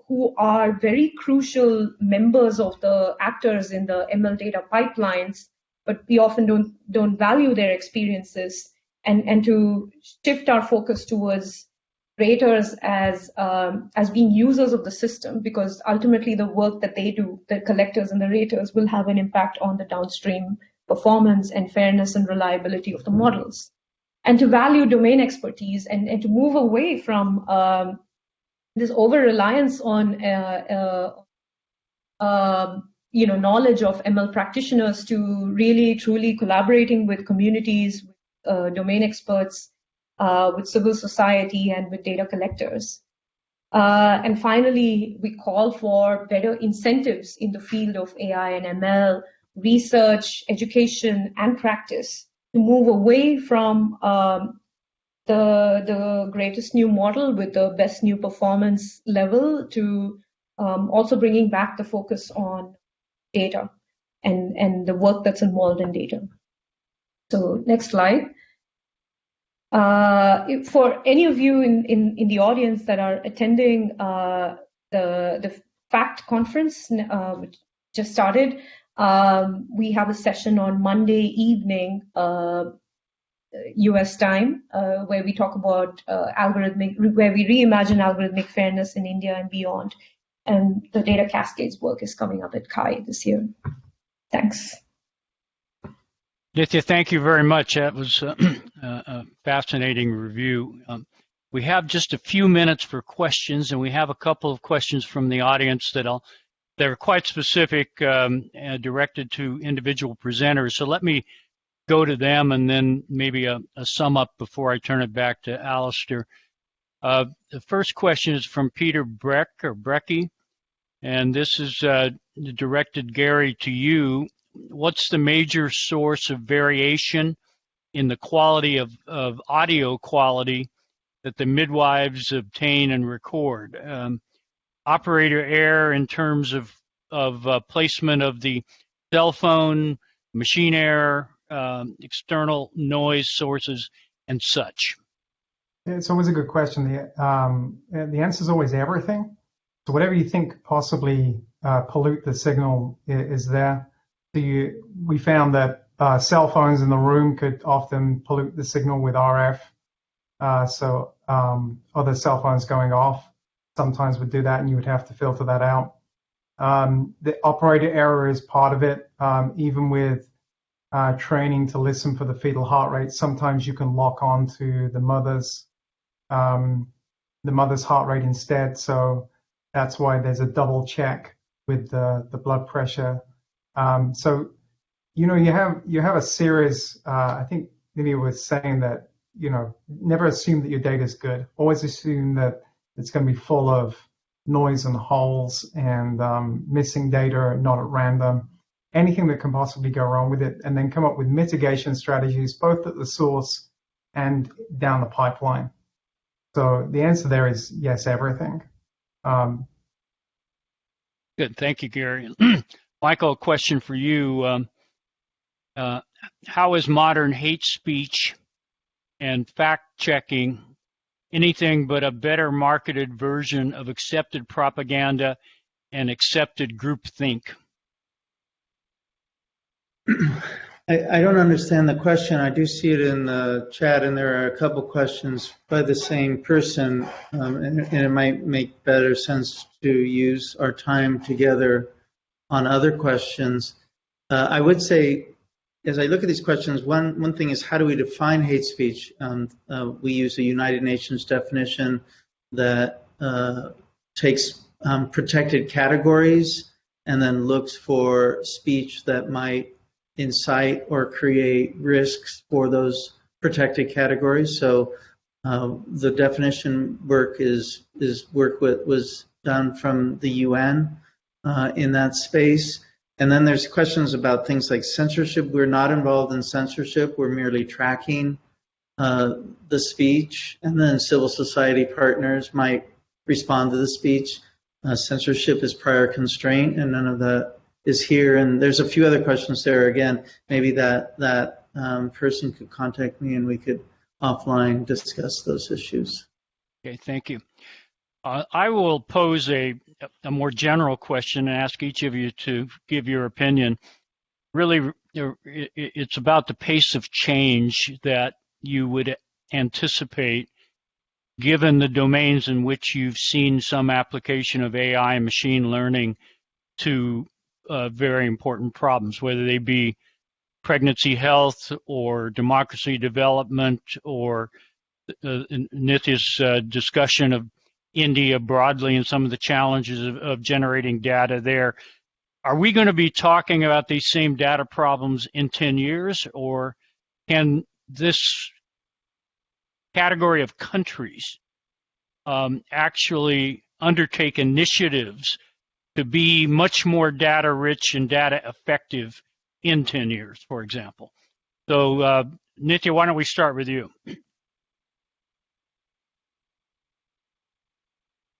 who are very crucial members of the actors in the ML data pipelines, but we often don't value their experiences, and to shift our focus towards raters as being users of the system, because ultimately the work that they do, the collectors and the raters, will have an impact on the downstream performance and fairness and reliability of the models. And to value domain expertise and to move away from this over-reliance on knowledge of ML practitioners to really truly collaborating with communities, with domain experts, with civil society, and with data collectors. And finally, we call for better incentives in the field of AI and ML, research, education, and practice to move away from the greatest new model with the best new performance level to also bringing back the focus on data and the work that's involved in data. So next slide. For any of you in the audience that are attending the FACT conference, which just started, we have a session on Monday evening, US time, where we talk about where we reimagine algorithmic fairness in India and beyond. And the data cascades work is coming up at CHI this year. Thanks. Nithya, thank you very much. That was a fascinating review. We have just a few minutes for questions, and we have a couple of questions from the audience that are quite specific, directed to individual presenters. So let me go to them, and then maybe a sum up before I turn it back to Alistair. The first question is from Peter Brecky, and this is directed, Gary, to you. What's the major source of variation in the quality of audio quality that the midwives obtain and record? Operator error in terms of placement of the cell phone, machine error, external noise sources, and such? It's always a good question. The answer is always everything. So whatever you think possibly pollute the signal is there. We found that cell phones in the room could often pollute the signal with RF. So other cell phones going off sometimes would do that, and you would have to filter that out. The operator error is part of it. Even with training to listen for the fetal heart rate, sometimes you can lock on to the mother's heart rate instead. So that's why there's a double check with the blood pressure. So you have a series. I think Lydia was saying that never assume that your data is good. Always assume that it's going to be full of noise and holes and missing data, not at random. Anything that can possibly go wrong with it, and then come up with mitigation strategies both at the source and down the pipeline. So the answer there is yes, everything. Good, thank you, Gary. Michael, a question for you. How is modern hate speech and fact-checking anything but a better marketed version of accepted propaganda and accepted groupthink? I don't understand the question. I do see it in the chat, and there are a couple questions by the same person, and it might make better sense to use our time together on other questions. I would say, as I look at these questions, one thing is, how do we define hate speech? We use a United Nations definition that takes protected categories and then looks for speech that might incite or create risks for those protected categories. So the definition work was done from the UN in that space. And then there's questions about things like censorship. We're not involved in censorship. We're merely tracking the speech. And then civil society partners might respond to the speech. Censorship is prior constraint, and none of that is here. And there's a few other questions there. Again, maybe that person could contact me and we could offline discuss those issues. Okay, thank you. I will pose a more general question and ask each of you to give your opinion. Really, it's about the pace of change that you would anticipate given the domains in which you've seen some application of AI and machine learning to very important problems, whether they be pregnancy health or democracy development or Nithya's discussion of India broadly and some of the challenges of generating data there. Are we going to be talking about these same data problems in 10 years, or can this category of countries actually undertake initiatives to be much more data rich and data effective in 10 years, for example? So Nithya, why don't we start with you?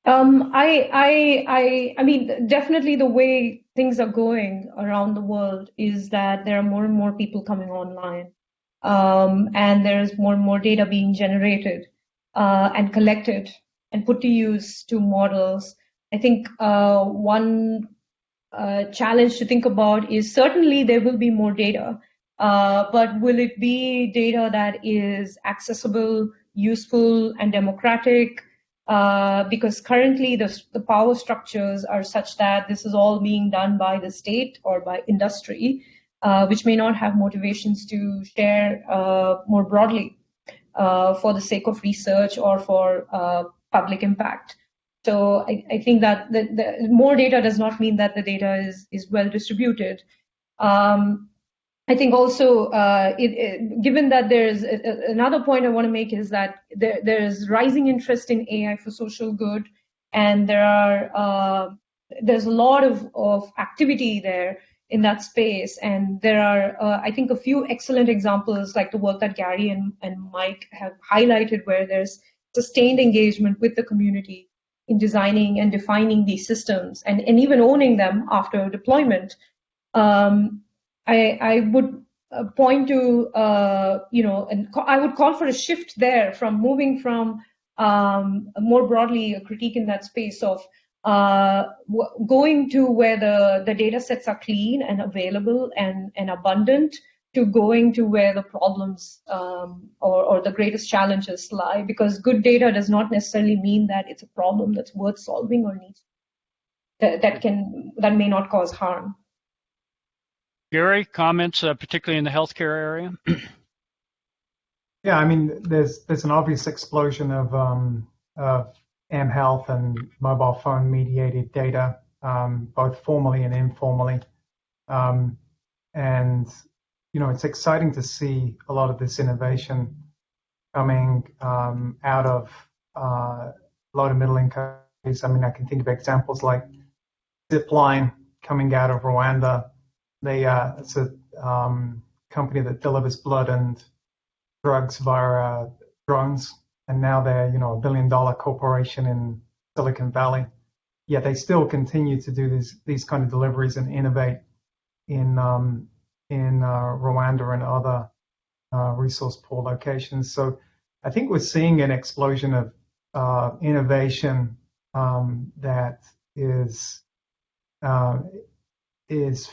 I mean, definitely the way things are going around the world is that there are more and more people coming online, and there's more and more data being generated and collected and put to use to models. I think one challenge to think about is certainly there will be more data, but will it be data that is accessible, useful, and democratic? Because currently the power structures are such that this is all being done by the state or by industry, which may not have motivations to share more broadly for the sake of research or for public impact. So I think that the more data does not mean that the data is well distributed. I think also, given that there's another point I want to make is that there's rising interest in AI for social good, and there's a lot of activity there in that space, and there are I think a few excellent examples like the work that Gary and Mike have highlighted, where there's sustained engagement with the community in designing and defining these systems and even owning them after deployment. I would point to, and I would call for a shift there from moving from more broadly a critique in that space of going to where the data sets are clean and available and abundant, to going to where the problems or the greatest challenges lie. Because good data does not necessarily mean that it's a problem that's worth solving or needs. that may not cause harm. Gary, comments, particularly in the healthcare area? Yeah, I mean, there's an obvious explosion of mHealth and mobile phone mediated data, both formally and informally. And, you know, it's exciting to see a lot of this innovation coming out of low to middle income countries. I mean, I can think of examples like Zipline coming out of Rwanda. It's a company that delivers blood and drugs via drones, and now they're, you know, $1 billion corporation in Silicon Valley. Yet they still continue to do these kind of deliveries and innovate in Rwanda and other resource poor locations. So I think we're seeing an explosion of innovation that is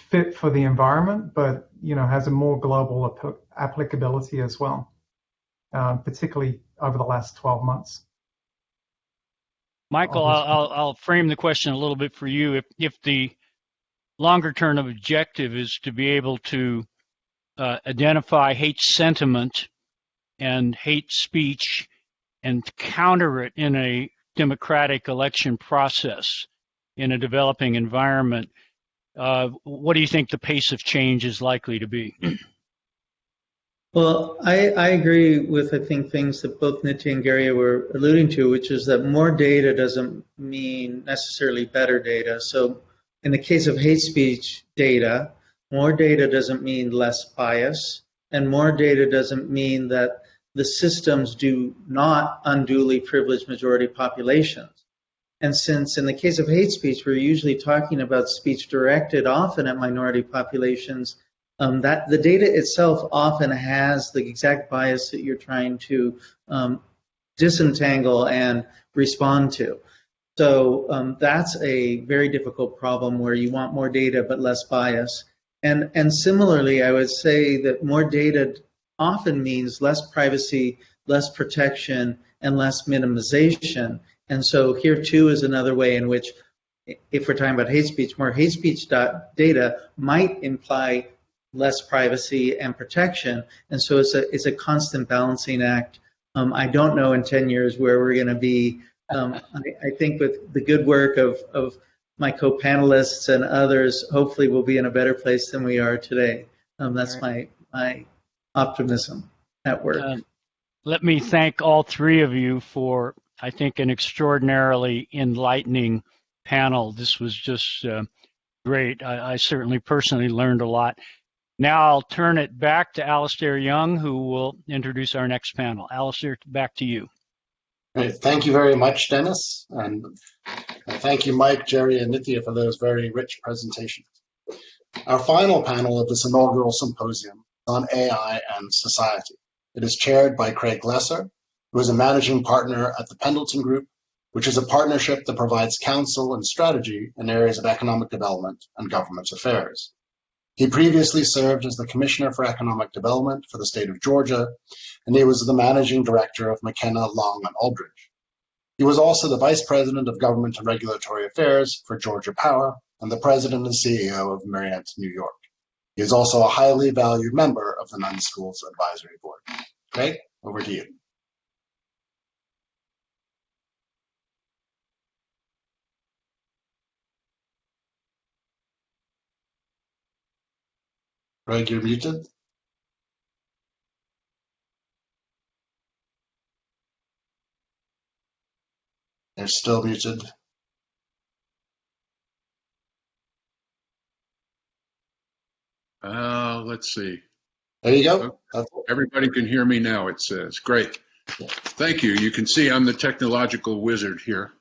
fit for the environment, but, you know, has a more global applicability as well, particularly over the last 12 months. Michael, I'll frame the question a little bit for you. If the longer-term objective is to be able to identify hate sentiment and hate speech and counter it in a democratic election process in a developing environment, what do you think the pace of change is likely to be? Well, I agree with, I think, things that both Nitya and Gary were alluding to, which is that more data doesn't mean necessarily better data. So in the case of hate speech data, more data doesn't mean less bias, and more data doesn't mean that the systems do not unduly privilege majority populations. And since in the case of hate speech, we're usually talking about speech directed often at minority populations, that the data itself often has the exact bias that you're trying to disentangle and respond to. So that's a very difficult problem where you want more data but less bias. And similarly, I would say that more data often means less privacy, less protection, and less minimization. And so here too is another way in which, if we're talking about hate speech, more hate speech data might imply less privacy and protection. And so it's a constant balancing act. I don't know in 10 years where we're going to be. I think with the good work of my co-panelists and others, hopefully we'll be in a better place than we are today. That's my optimism at work. Let me thank all three of you for, I think, an extraordinarily enlightening panel. This was just great. I certainly personally learned a lot. Now I'll turn it back to Alistair Young, who will introduce our next panel. Alistair, back to you. Great. Thank you very much, Dennis. And thank you, Mike, Jerry, and Nitya for those very rich presentations. Our final panel of this inaugural symposium is on AI and society. It is chaired by Craig Lesser, who is a managing partner at the Pendleton Group, which is a partnership that provides counsel and strategy in areas of economic development and government affairs. He previously served as the Commissioner for Economic Development for the state of Georgia, and he was the managing director of McKenna, Long & Aldridge. He was also the Vice President of Government and Regulatory Affairs for Georgia Power and the President and CEO of Marriott, New York. He is also a highly valued member of the Nunn School's Advisory Board. Craig, over to you. Craig, you're muted. They're still muted. Let's see. There you go. Everybody can hear me now, it says. Great. Thank you. You can see I'm the technological wizard here.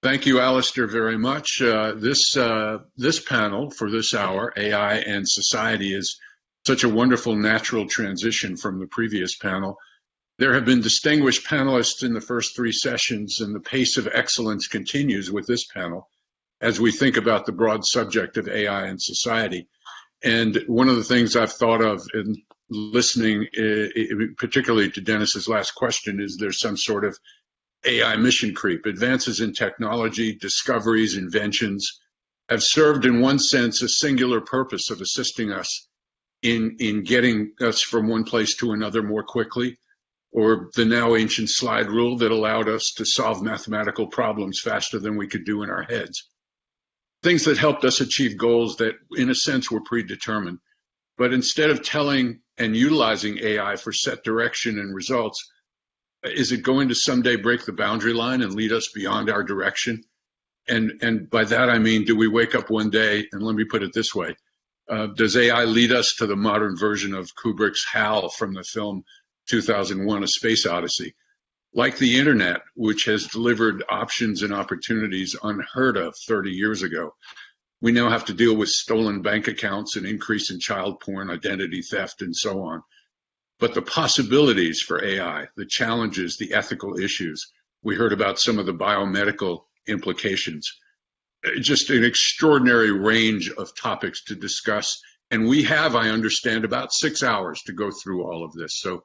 Thank you, Alistair, very much. This panel for this hour, AI and Society, is such a wonderful natural transition from the previous panel. There have been distinguished panelists in the first three sessions, and the pace of excellence continues with this panel as we think about the broad subject of AI and society. And one of the things I've thought of in listening, particularly to Dennis's last question, is there's some sort of AI mission creep. Advances in technology, discoveries, inventions have served in one sense a singular purpose of assisting us in getting us from one place to another more quickly, or the now ancient slide rule that allowed us to solve mathematical problems faster than we could do in our heads. Things that helped us achieve goals that, in a sense, were predetermined. But instead of telling and utilizing AI for set direction and results, is it going to someday break the boundary line and lead us beyond our direction? And by that I mean, do we wake up one day, and let me put it this way, does AI lead us to the modern version of Kubrick's HAL from the film 2001: A Space Odyssey? Like the internet, which has delivered options and opportunities unheard of 30 years ago, we now have to deal with stolen bank accounts, an increase in child porn, identity theft, and so on. But the possibilities for AI, the challenges, the ethical issues, we heard about some of the biomedical implications, just an extraordinary range of topics to discuss. And we have, I understand, about 6 hours to go through all of this. So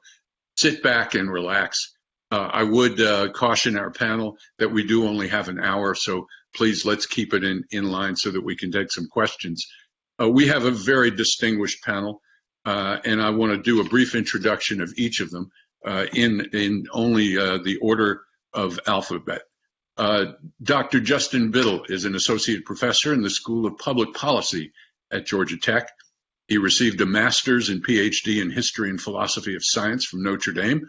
sit back and relax. I would caution our panel that we do only have an hour, so please let's keep it in line so that we can take some questions. We have a very distinguished panel, and I want to do a brief introduction of each of them in only the order of alphabet. Dr. Justin Biddle is an associate professor in the School of Public Policy at Georgia Tech. He received a master's and PhD in history and philosophy of science from Notre Dame.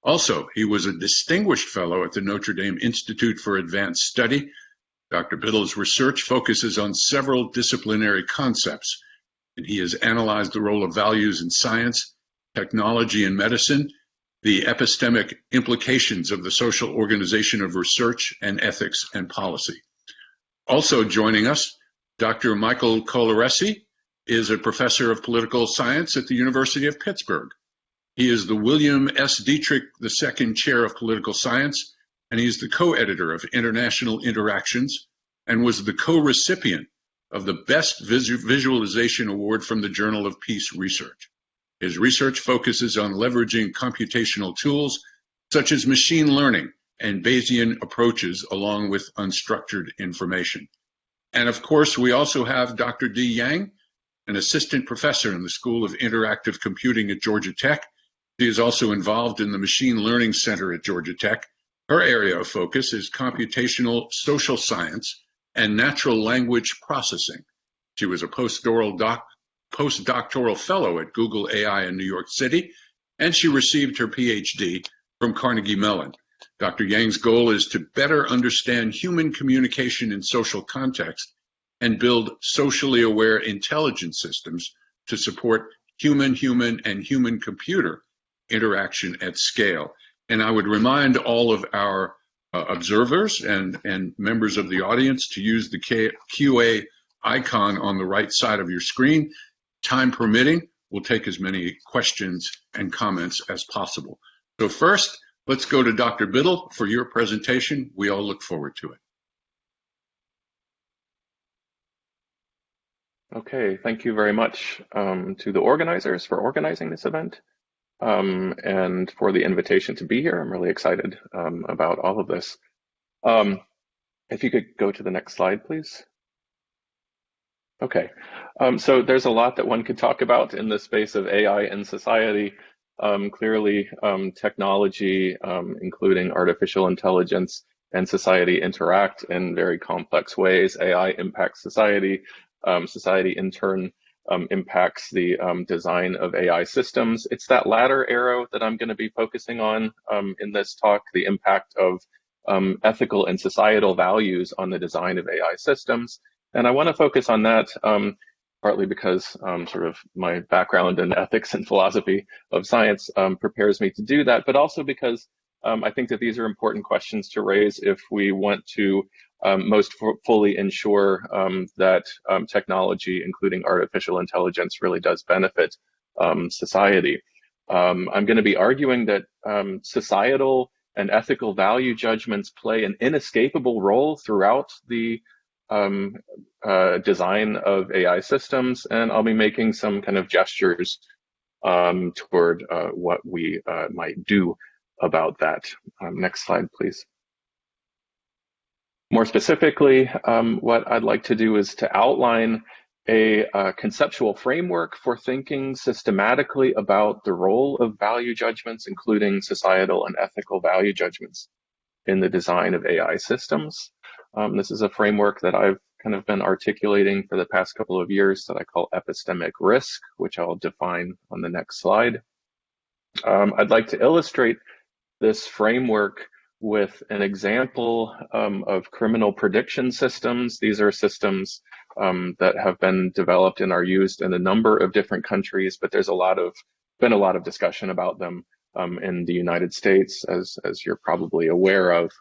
Also, he was a distinguished fellow at the Notre Dame Institute for Advanced Study. Dr. Biddle's research focuses on several disciplinary concepts, and he has analyzed the role of values in science, technology, and medicine, the epistemic implications of the social organization of research, and ethics and policy. Also joining us, Dr. Michael Coloresi is a professor of political science at the University of Pittsburgh. He is the William S. Dietrich II Chair of Political Science, and he is the co-editor of International Interactions and was the co-recipient of the Best Visualization Award from the Journal of Peace Research. His research focuses on leveraging computational tools such as machine learning and Bayesian approaches along with unstructured information. And of course, we also have Dr. Di Yang, an assistant professor in the School of Interactive Computing at Georgia Tech. She is also involved in the Machine Learning Center at Georgia Tech. Her area of focus is computational social science and natural language processing. She was a postdoctoral fellow at Google AI in New York City, and she received her PhD from Carnegie Mellon. Dr. Yang's goal is to better understand human communication in social context and build socially aware intelligence systems to support human-human and human-computer interaction at scale. And I would remind all of our observers and members of the audience to use the QA icon on the right side of your screen. Time permitting, we'll take as many questions and comments as possible. So first, let's go to Dr. Biddle for your presentation. We all look forward to it. Okay, thank you very much to the organizers for organizing this event and for the invitation to be here. I'm really excited about all of this. If you could go to the next slide, please. Okay, so there's a lot that one could talk about in the space of AI and society. Clearly, technology, including artificial intelligence and society interact in very complex ways. AI impacts society. Society in turn impacts the design of AI systems. It's that latter arrow that I'm going to be focusing on in this talk, the impact of ethical and societal values on the design of AI systems. And I want to focus on that partly because sort of my background in ethics and philosophy of science prepares me to do that, but also because I think that these are important questions to raise if we want to most fully ensure that technology, including artificial intelligence, really does benefit society. I'm going to be arguing that societal and ethical value judgments play an inescapable role throughout the design of AI systems, and I'll be making some kind of gestures toward what we might do about that. Next slide, please. More specifically, what I'd like to do is to outline a conceptual framework for thinking systematically about the role of value judgments, including societal and ethical value judgments in the design of AI systems. This is a framework that I've kind of been articulating for the past couple of years that I call epistemic risk, which I'll define on the next slide. I'd like to illustrate this framework with an example of criminal prediction systems. These are systems that have been developed and are used in a number of different countries, but there's been a lot of discussion about them in the United States, as you're probably aware of.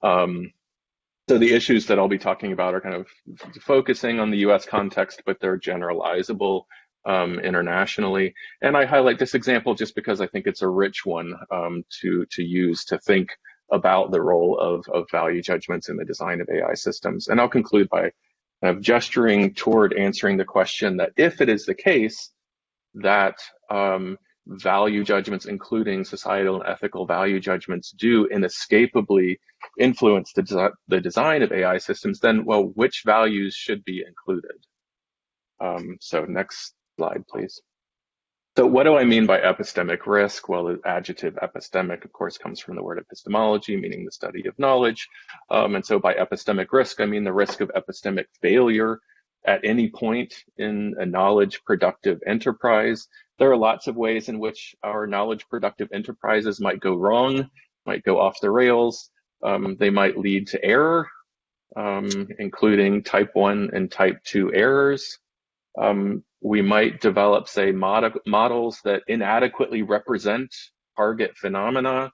So the issues that I'll be talking about are kind of focusing on the US context, but they're generalizable internationally. And I highlight this example just because I think it's a rich one to use to think about the role of value judgments in the design of AI systems. And I'll conclude by kind of gesturing toward answering the question that if it is the case that value judgments, including societal and ethical value judgments, do inescapably influence the design of AI systems, then, well, which values should be included? So next slide, please. So what do I mean by epistemic risk? Well, the adjective epistemic, of course, comes from the word epistemology, meaning the study of knowledge. And so by epistemic risk, I mean the risk of epistemic failure at any point in a knowledge productive enterprise. There are lots of ways in which our knowledge productive enterprises might go wrong, might go off the rails. They might lead to error, including type 1 and type 2 errors. We might develop, say, models that inadequately represent target phenomena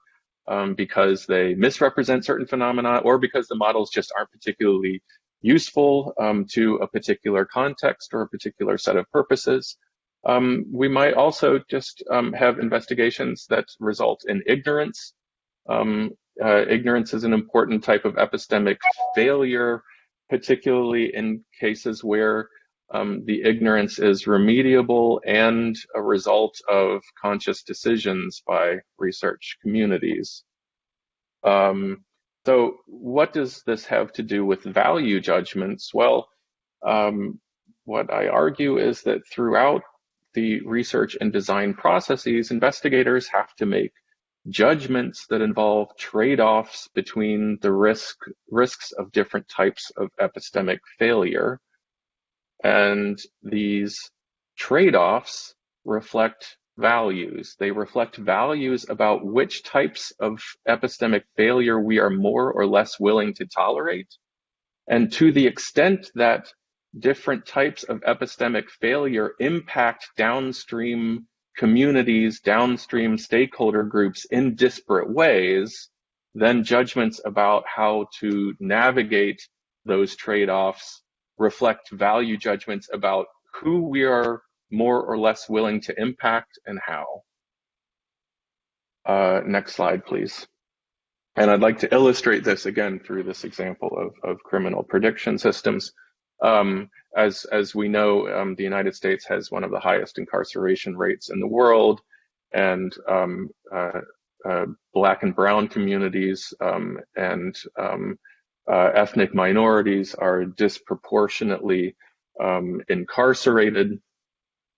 because they misrepresent certain phenomena, or because the models just aren't particularly useful to a particular context or a particular set of purposes. We might also just have investigations that result in ignorance. Ignorance is an important type of epistemic failure, particularly in cases where the ignorance is remediable and a result of conscious decisions by research communities. So what does this have to do with value judgments? Well, what I argue is that throughout the research and design processes, investigators have to make judgments that involve trade-offs between the risks of different types of epistemic failure. And these trade-offs reflect values. They reflect values about which types of epistemic failure we are more or less willing to tolerate. And to the extent that different types of epistemic failure impact downstream communities, downstream stakeholder groups in disparate ways, then judgments about how to navigate those trade-offs reflect value judgments about who we are more or less willing to impact and how. Next slide, please. And I'd like to illustrate this again through this example of criminal prediction systems. As we know, the United States has one of the highest incarceration rates in the world, and Black and brown communities and ethnic minorities are disproportionately incarcerated.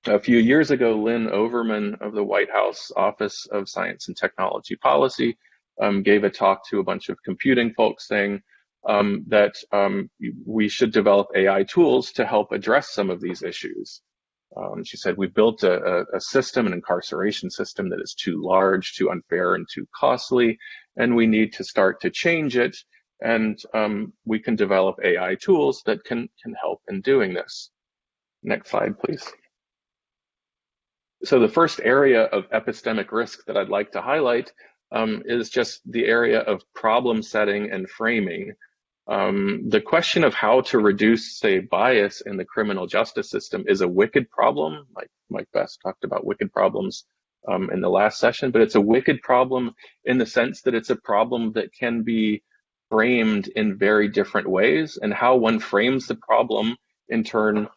A few years ago, Lynn Overman of the White House Office of Science and Technology Policy gave a talk to a bunch of computing folks saying that we should develop AI tools to help address some of these issues. She said, we've built a system, an incarceration system that is too large, too unfair, and too costly, and we need to start to change it. And we can develop AI tools that can help in doing this. Next slide, please. So the first area of epistemic risk that I'd like to highlight is just the area of problem setting and framing. The question of how to reduce, say, bias in the criminal justice system is a wicked problem. Like Mike Best talked about wicked problems in the last session, but it's a wicked problem in the sense that it's a problem that can be framed in very different ways, and how one frames the problem in turn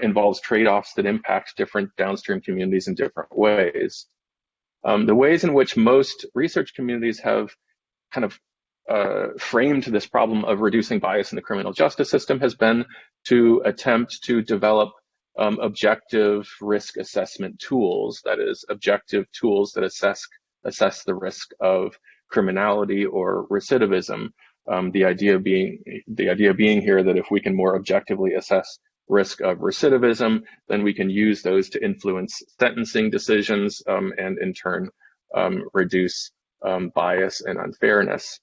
involves trade-offs that impact different downstream communities in different ways. The ways in which most research communities have kind of framed this problem of reducing bias in the criminal justice system has been to attempt to develop objective risk assessment tools, that is, objective tools that assess the risk of criminality or recidivism. The idea being here that if we can more objectively assess risk of recidivism, then we can use those to influence sentencing decisions and in turn reduce bias and unfairness.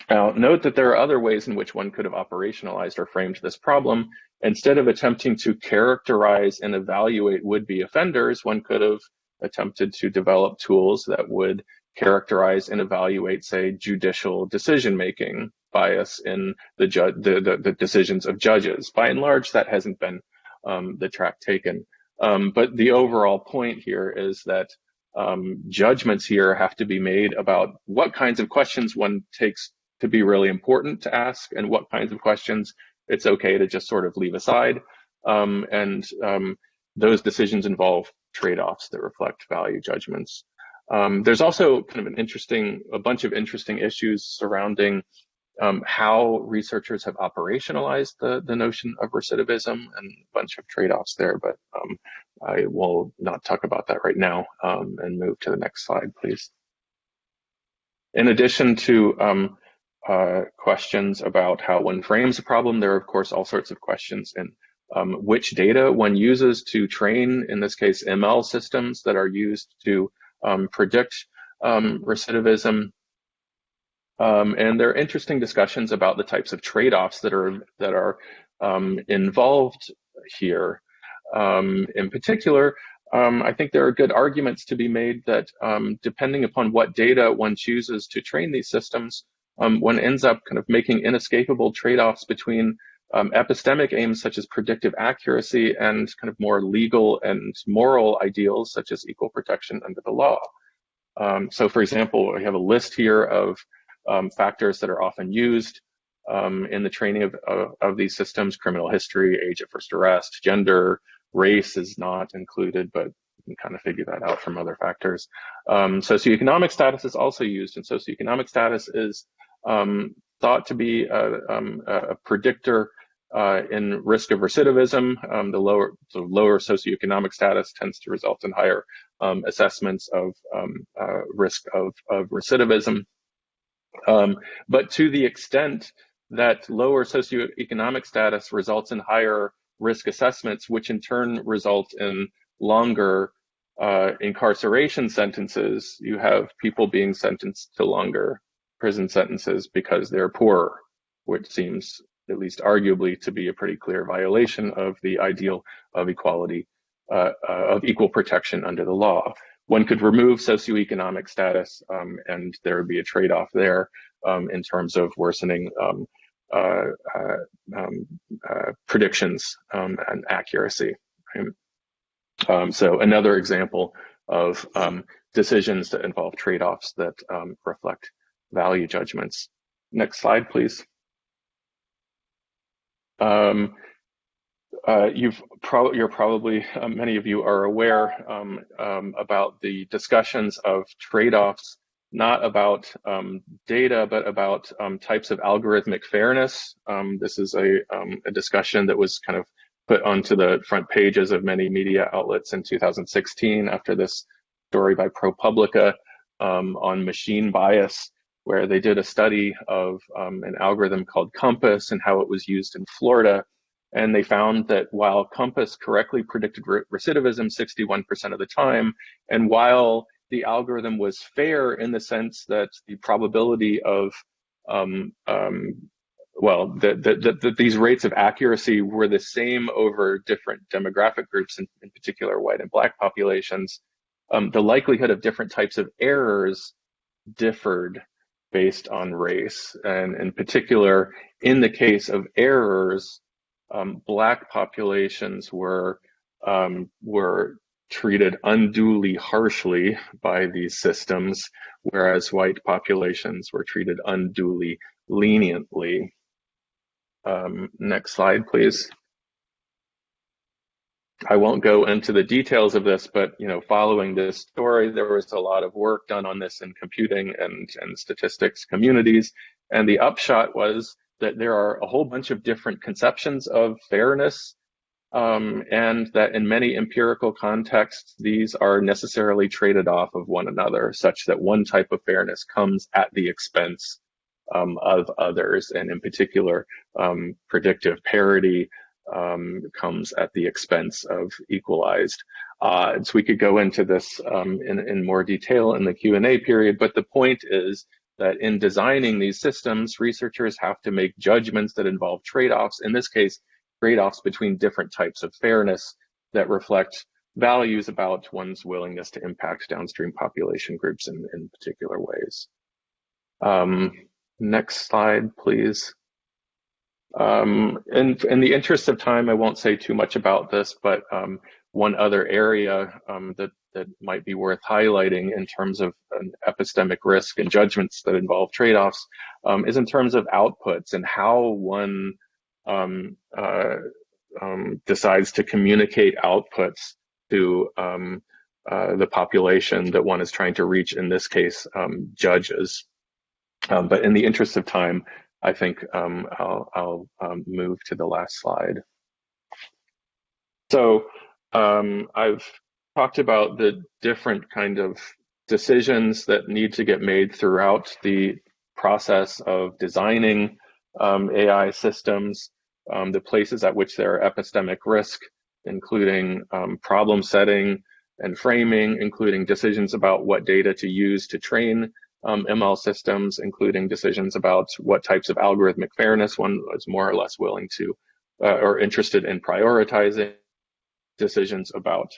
Now, note that there are other ways in which one could have operationalized or framed this problem. Instead of attempting to characterize and evaluate would-be offenders, one could have attempted to develop tools that would characterize and evaluate, say, judicial decision-making bias in the decisions of judges. By and large, that hasn't been the track taken. But the overall point here is that judgments here have to be made about what kinds of questions one takes to be really important to ask and what kinds of questions it's okay to just sort of leave aside. Those decisions involve trade-offs that reflect value judgments. There's also kind of a bunch of interesting issues surrounding how researchers have operationalized the notion of recidivism, and a bunch of trade-offs there, but I will not talk about that right now and move to the next slide, please. In addition to questions about how one frames a problem, there are, of course, all sorts of questions in which data one uses to train, in this case, ML systems that are used to predict recidivism. And there are interesting discussions about the types of trade-offs that are involved here. In particular, I think there are good arguments to be made that depending upon what data one chooses to train these systems, one ends up kind of making inescapable trade-offs between epistemic aims such as predictive accuracy and kind of more legal and moral ideals such as equal protection under the law. So for example, we have a list here of factors that are often used in the training of these systems: criminal history, age of first arrest, gender, race is not included, but you can kind of figure that out from other factors. Socioeconomic status is also used, and socioeconomic status is thought to be a predictor in risk of recidivism. The lower socioeconomic status tends to result in higher assessments of risk of recidivism. But to the extent that lower socioeconomic status results in higher risk assessments, which in turn result in longer incarceration sentences, you have people being sentenced to longer prison sentences because they're poorer, which seems, at least arguably, to be a pretty clear violation of the ideal of equality, of equal protection under the law. One could remove socioeconomic status, and there would be a trade-off there in terms of worsening predictions and accuracy. So another example of decisions that involve trade-offs that reflect value judgments. Next slide, please. You're probably, many of you are aware about the discussions of trade-offs, not about data, but about types of algorithmic fairness. This is a discussion that was kind of put onto the front pages of many media outlets in 2016 after this story by ProPublica on machine bias, where they did a study of an algorithm called Compass and how it was used in Florida. And they found that while Compass correctly predicted recidivism 61% of the time, and while the algorithm was fair in the sense that the probability of, that these rates of accuracy were the same over different demographic groups, in particular white and black populations, the likelihood of different types of errors differed based on race. And in particular, in the case of errors, black populations were treated unduly harshly by these systems, whereas white populations were treated unduly leniently. Next slide, please. I won't go into the details of this, but following this story, there was a lot of work done on this in computing and statistics communities, and the upshot was that there are a whole bunch of different conceptions of fairness, and that in many empirical contexts, these are necessarily traded off of one another, such that one type of fairness comes at the expense of others, and in particular, predictive parity comes at the expense of equalized odds. We could go into this in more detail in the Q&A period, but the point is that in designing these systems, researchers have to make judgments that involve trade-offs, in this case, trade-offs between different types of fairness that reflect values about one's willingness to impact downstream population groups in particular ways. Next slide, please. In the interest of time, I won't say too much about this, but one other area that might be worth highlighting in terms of an epistemic risk and judgments that involve trade-offs is in terms of outputs and how one decides to communicate outputs to the population that one is trying to reach, in this case, judges. But in the interest of time, I think I'll move to the last slide. So I've talked about the different kind of decisions that need to get made throughout the process of designing AI systems, the places at which there are epistemic risk, including problem setting and framing, including decisions about what data to use to train ML systems, including decisions about what types of algorithmic fairness one is more or less willing to or interested in prioritizing, decisions about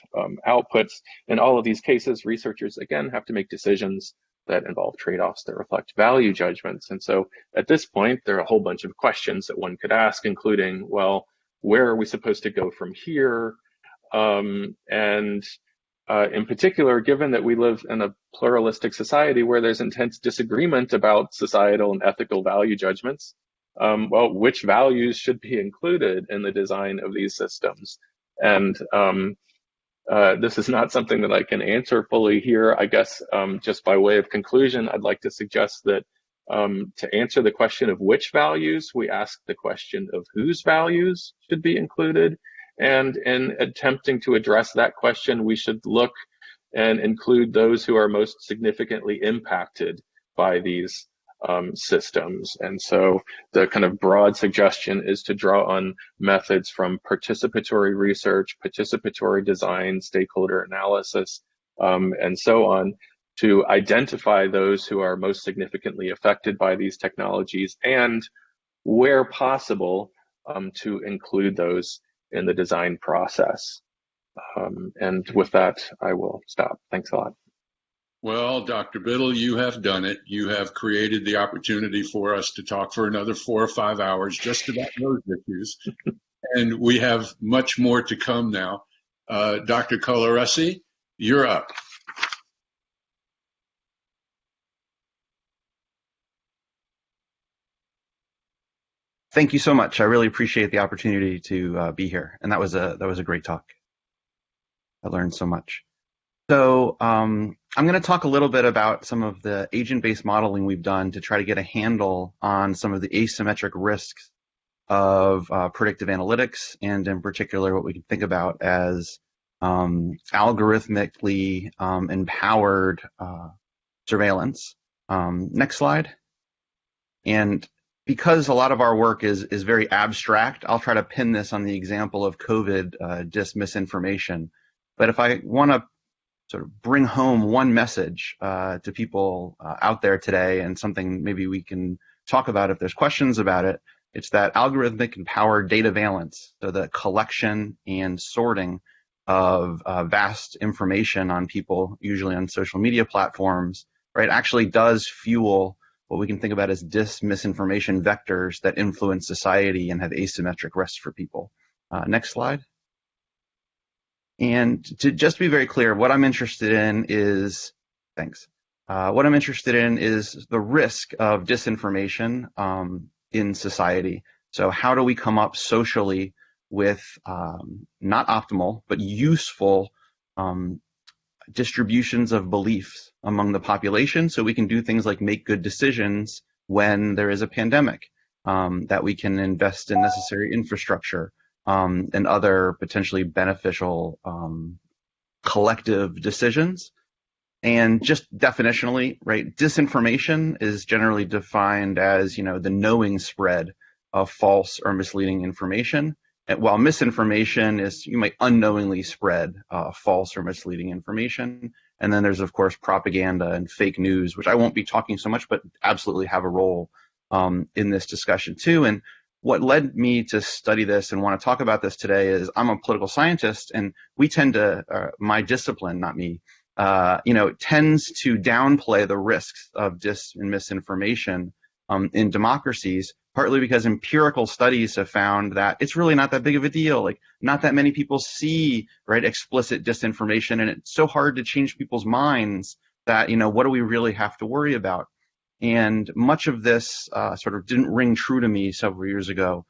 outputs. In all of these cases, researchers, again, have to make decisions that involve trade-offs that reflect value judgments. And so at this point, there are a whole bunch of questions that one could ask, including, well, where are we supposed to go from here? In particular, given that we live in a pluralistic society where there's intense disagreement about societal and ethical value judgments, well, which values should be included in the design of these systems? And this is not something that I can answer fully here. I guess just by way of conclusion, I'd like to suggest that to answer the question of which values, we ask the question of whose values should be included. And in attempting to address that question, we should look and include those who are most significantly impacted by these systems. And so the kind of broad suggestion is to draw on methods from participatory research, participatory design, stakeholder analysis, and so on, to identify those who are most significantly affected by these technologies, and where possible, to include those in the design process. And with that, I will stop. Thanks a lot. Well, Dr. Biddle, you have done it. You have created the opportunity for us to talk for another 4 or 5 hours just about those issues. And we have much more to come now. Dr. Coloresi, you're up. Thank you so much. I really appreciate the opportunity to be here, and that was a great talk. I learned so much. So I'm going to talk a little bit about some of the agent-based modeling we've done to try to get a handle on some of the asymmetric risks of predictive analytics, and in particular what we can think about as algorithmically empowered surveillance. Next slide. And because a lot of our work is very abstract, I'll try to pin this on the example of COVID misinformation. But if I want to sort of bring home one message to people out there today, and something maybe we can talk about if there's questions about it, it's that algorithmic empowered data valence, so the collection and sorting of vast information on people, usually on social media platforms, right, actually does fuel what we can think about as misinformation vectors that influence society and have asymmetric risks for people. Next slide. And to just be very clear, what I'm interested in is, what I'm interested in is the risk of disinformation in society. So how do we come up socially with not optimal, but useful distributions of beliefs among the population, so we can do things like make good decisions when there is a pandemic, that we can invest in necessary infrastructure and other potentially beneficial collective decisions. And just definitionally, right, disinformation is generally defined as, the knowing spread of false or misleading information, while misinformation is you might unknowingly spread false or misleading information. And then there's, of course, propaganda and fake news, which I won't be talking so much, but absolutely have a role in this discussion too. And what led me to study this and want to talk about this today is I'm a political scientist, and we tend to, my discipline, not me, tends to downplay the risks of dis and misinformation in democracies, partly because empirical studies have found that it's really not that big of a deal. Like, not that many people see, right, explicit disinformation, and it's so hard to change people's minds that, what do we really have to worry about? And much of this sort of didn't ring true to me several years ago,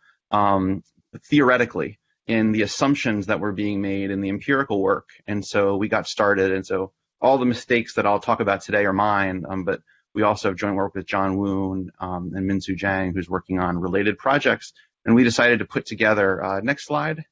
theoretically, in the assumptions that were being made in the empirical work. And so we got started. And so all the mistakes that I'll talk about today are mine, but we also have joint work with John Woon and Minsu Zhang, who's working on related projects. And we decided to put together, next slide.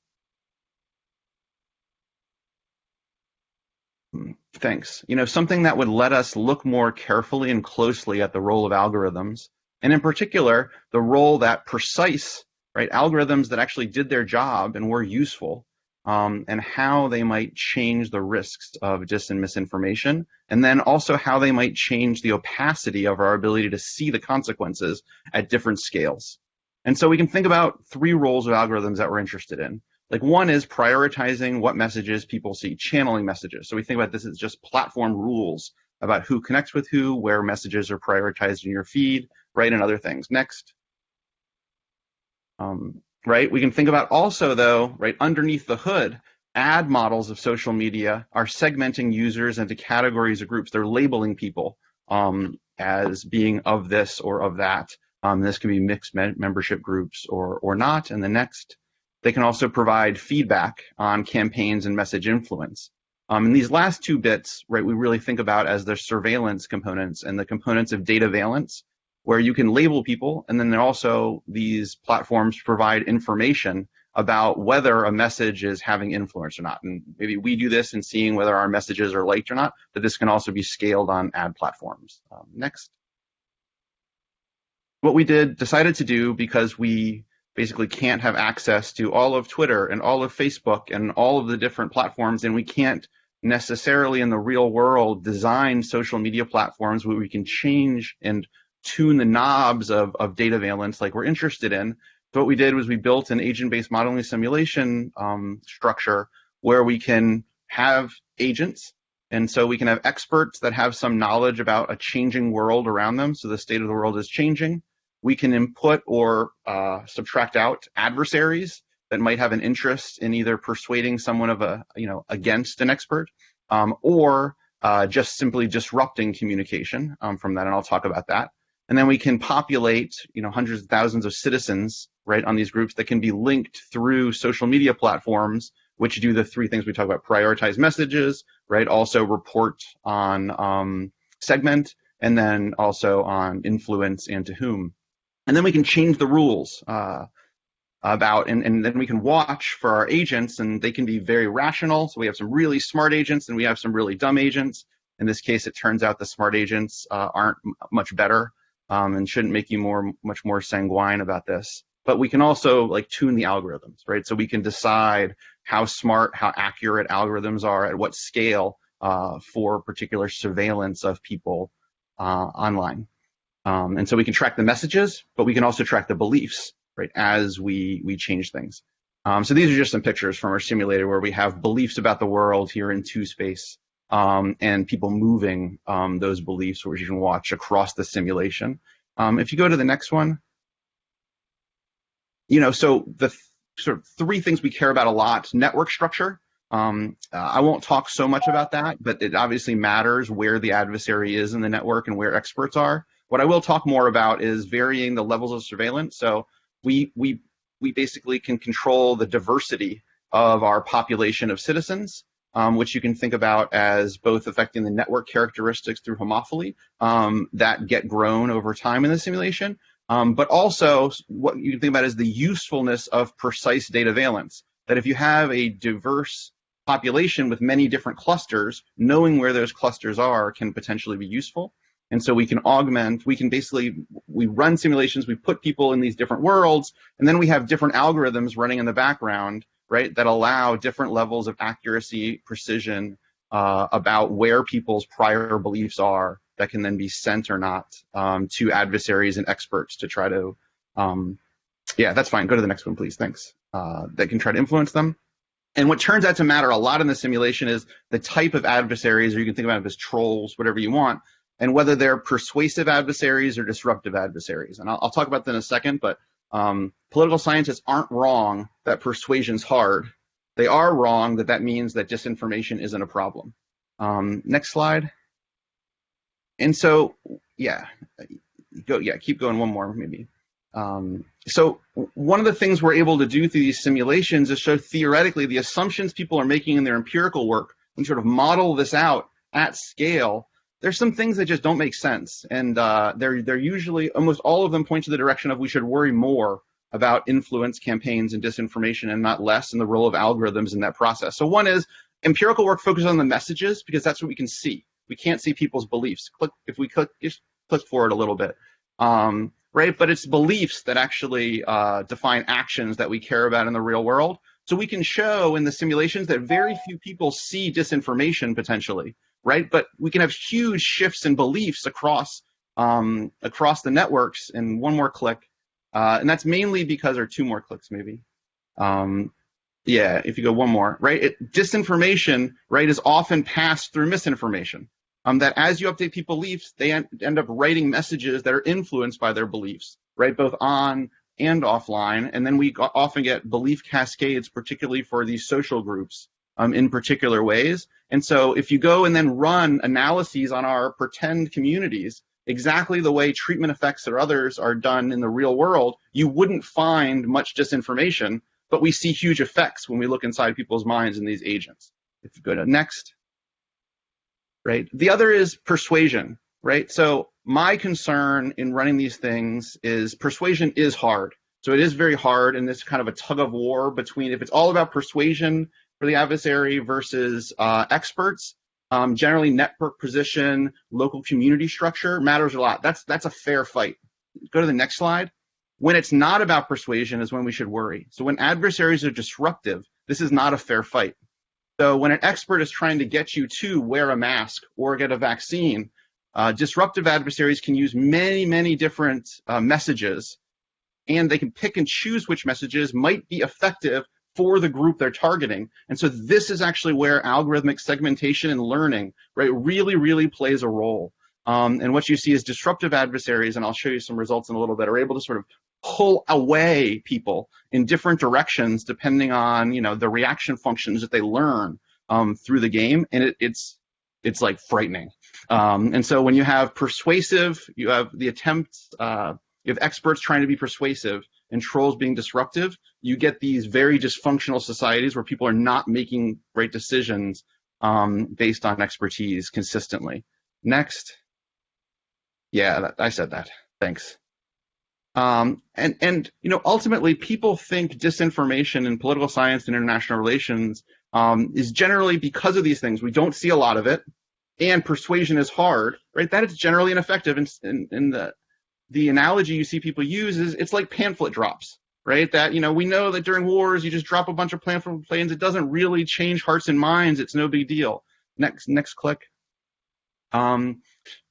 Thanks. Something that would let us look more carefully and closely at the role of algorithms, and in particular, the role that precise, right, algorithms that actually did their job and were useful, and how they might change the risks of dis and misinformation, and then also how they might change the opacity of our ability to see the consequences at different scales. And so we can think about three roles of algorithms that we're interested in. Like, one is prioritizing what messages people see, channeling messages. So we think about this as just platform rules about who connects with who, where messages are prioritized in your feed, right, and other things. Next. Right, we can think about also, though, right, underneath the hood, ad models of social media are segmenting users into categories or groups. They're labeling people as being of this or of that. This can be mixed membership groups or not. And the next, they can also provide feedback on campaigns and message influence. And these last two bits, right, we really think about as the surveillance components and the components of data valence, where you can label people, and then also these platforms provide information about whether a message is having influence or not. And maybe we do this in seeing whether our messages are liked or not, but this can also be scaled on ad platforms. Next. What we decided to do, because we basically can't have access to all of Twitter and all of Facebook and all of the different platforms, and we can't necessarily in the real world design social media platforms where we can change and tune the knobs of data valence like we're interested in. So what we did was we built an agent-based modeling simulation structure where we can have agents, and so we can have experts that have some knowledge about a changing world around them, so the state of the world is changing. We can input or subtract out adversaries that might have an interest in either persuading someone of against an expert, or just simply disrupting communication from that, and I'll talk about that. And then we can populate, hundreds of thousands of citizens, right, on these groups that can be linked through social media platforms, which do the three things we talk about: prioritize messages, right, also report on segment, and then also on influence and to whom. And then we can change the rules about, and then we can watch for our agents, and they can be very rational. So we have some really smart agents, and we have some really dumb agents. In this case, it turns out the smart agents aren't much better. And shouldn't make you much more sanguine about this. But we can also tune the algorithms, right? So we can decide how smart, how accurate algorithms are at what scale for particular surveillance of people online. And so we can track the messages, but we can also track the beliefs, right, as we change things. So these are just some pictures from our simulator where we have beliefs about the world here in 2-space. And people moving those beliefs, which you can watch across the simulation. If you go to the next one, so the sort of three things we care about a lot: network structure. I won't talk so much about that, but it obviously matters where the adversary is in the network and where experts are. What I will talk more about is varying the levels of surveillance. So we we basically can control the diversity of our population of citizens, which you can think about as both affecting the network characteristics through homophily that get grown over time in the simulation, but also what you can think about is the usefulness of precise data valence. That if you have a diverse population with many different clusters, knowing where those clusters are can potentially be useful. And so we can augment, we run simulations, we put people in these different worlds, and then we have different algorithms running in the background, right, that allow different levels of accuracy, precision about where people's prior beliefs are that can then be sent or not to adversaries and experts to try to, yeah, that's fine. Go to the next one, please. Thanks. That can try to influence them. And what turns out to matter a lot in the simulation is the type of adversaries, or you can think about it as trolls, whatever you want, and whether they're persuasive adversaries or disruptive adversaries. And I'll talk about that in a second, but political scientists aren't wrong that persuasion's hard. They are wrong that that means that disinformation isn't a problem. Next slide. And so, yeah, keep going one more maybe. So one of the things we're able to do through these simulations is show theoretically the assumptions people are making in their empirical work and sort of model this out at scale. There's some things that just don't make sense, and they're usually, almost all of them point to the direction of we should worry more about influence campaigns and disinformation and not less, in the role of algorithms in that process. So one is empirical work focuses on the messages because that's what we can see. We can't see people's beliefs. If we just click forward a little bit. Right, but it's beliefs that actually define actions that we care about in the real world. So we can show in the simulations that very few people see disinformation potentially, right? But we can have huge shifts in beliefs across the networks. And one more click, and that's mainly because, or two more clicks maybe. Yeah, if you go one more, right? Disinformation, right, is often passed through misinformation. That as you update people's beliefs, they end up writing messages that are influenced by their beliefs, right, both on and offline. And then we often get belief cascades, particularly for these social groups in particular ways. And so if you go and then run analyses on our pretend communities, exactly the way treatment effects or others are done in the real world, you wouldn't find much disinformation, but we see huge effects when we look inside people's minds in these agents. If you go to next. Right. The other is persuasion, right? So my concern in running these things is persuasion is hard. So it is very hard, and it's kind of a tug of war between if it's all about persuasion for the adversary versus experts. Generally, network position, local community structure matters a lot. That's a fair fight. Go to the next slide. When it's not about persuasion is when we should worry. So when adversaries are disruptive, this is not a fair fight. So when an expert is trying to get you to wear a mask or get a vaccine, disruptive adversaries can use many, many different messages, and they can pick and choose which messages might be effective for the group they're targeting. And so this is actually where algorithmic segmentation and learning, right, really, really plays a role. And what you see is disruptive adversaries, and I'll show you some results in a little bit, are able to sort of pull away people in different directions depending on, you know, the reaction functions that they learn through the game, and it's like frightening. And so when you have persuasive, you have the attempts, you have experts trying to be persuasive and trolls being disruptive, you get these very dysfunctional societies where people are not making great decisions based on expertise consistently. Next. Yeah, I said that. Thanks. And you know, ultimately, people think disinformation in political science and international relations is generally because of these things. We don't see a lot of it, and persuasion is hard, right? That is generally ineffective. And the analogy you see people use is it's like pamphlet drops, right? That, you know, we know that during wars, you just drop a bunch of pamphlet planes. It doesn't really change hearts and minds. It's no big deal. Next click. But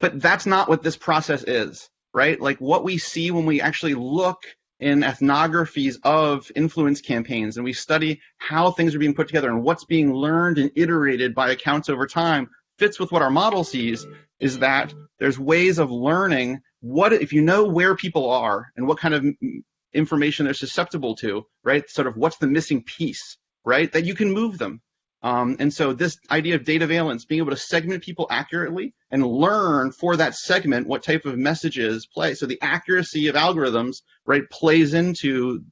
that's not what this process is. Right? Like what we see when we actually look in ethnographies of influence campaigns and we study how things are being put together and what's being learned and iterated by accounts over time fits with what our model sees, is that there's ways of learning what, if you know where people are and what kind of information they're susceptible to, right? Sort of what's the missing piece, right? That you can move them. And so this idea of data valence, being able to segment people accurately and learn for that segment what type of messages play. So the accuracy of algorithms, right, plays into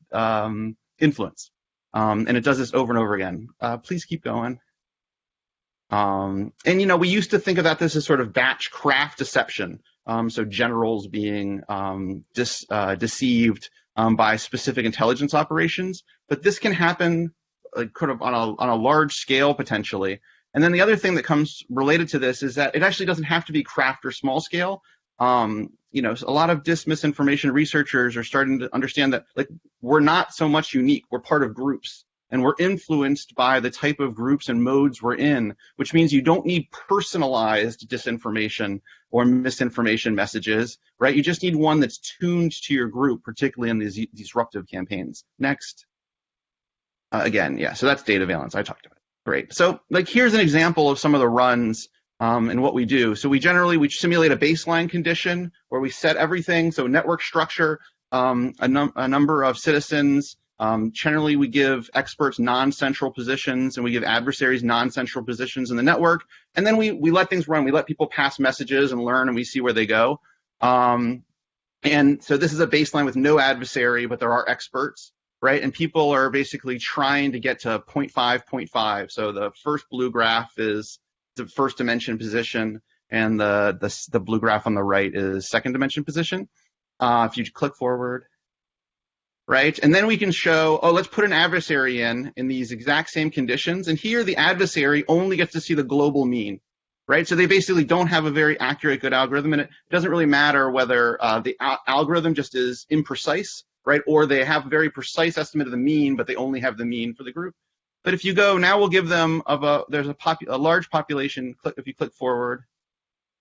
influence. And it does this over and over again. Please keep going. And, you know, we used to think about this as sort of batch craft deception. So generals being deceived by specific intelligence operations. But this can happen kind of on a large scale potentially. And then the other thing that comes related to this is that it actually doesn't have to be craft or small scale. You know, a lot of misinformation researchers are starting to understand that, like, we're not so much unique. We're part of groups, and we're influenced by the type of groups and modes we're in, which means you don't need personalized disinformation or misinformation messages, right? You just need one that's tuned to your group, particularly in these disruptive campaigns. Next. Again, yeah, so that's data valence. I talked about it. Great. So, like, here's an example of some of the runs and what we do. So we simulate a baseline condition where we set everything. So network structure, a number of citizens. Generally, we give experts non-central positions, and we give adversaries non-central positions in the network. And then we let things run. We let people pass messages and learn, and we see where they go. And so this is a baseline with no adversary, but there are experts, right? And people are basically trying to get to 0.5, 0.5. So the first blue graph is the first dimension position, and the blue graph on the right is second dimension position. If you click forward, right? And then we can show, oh, let's put an adversary in these exact same conditions. And here the adversary only gets to see the global mean, right? So they basically don't have a very accurate, good algorithm. And it doesn't really matter whether the algorithm just is imprecise, right? Or they have a very precise estimate of the mean, but they only have the mean for the group. But if you go, now we'll give them, there's a large population, if you click forward,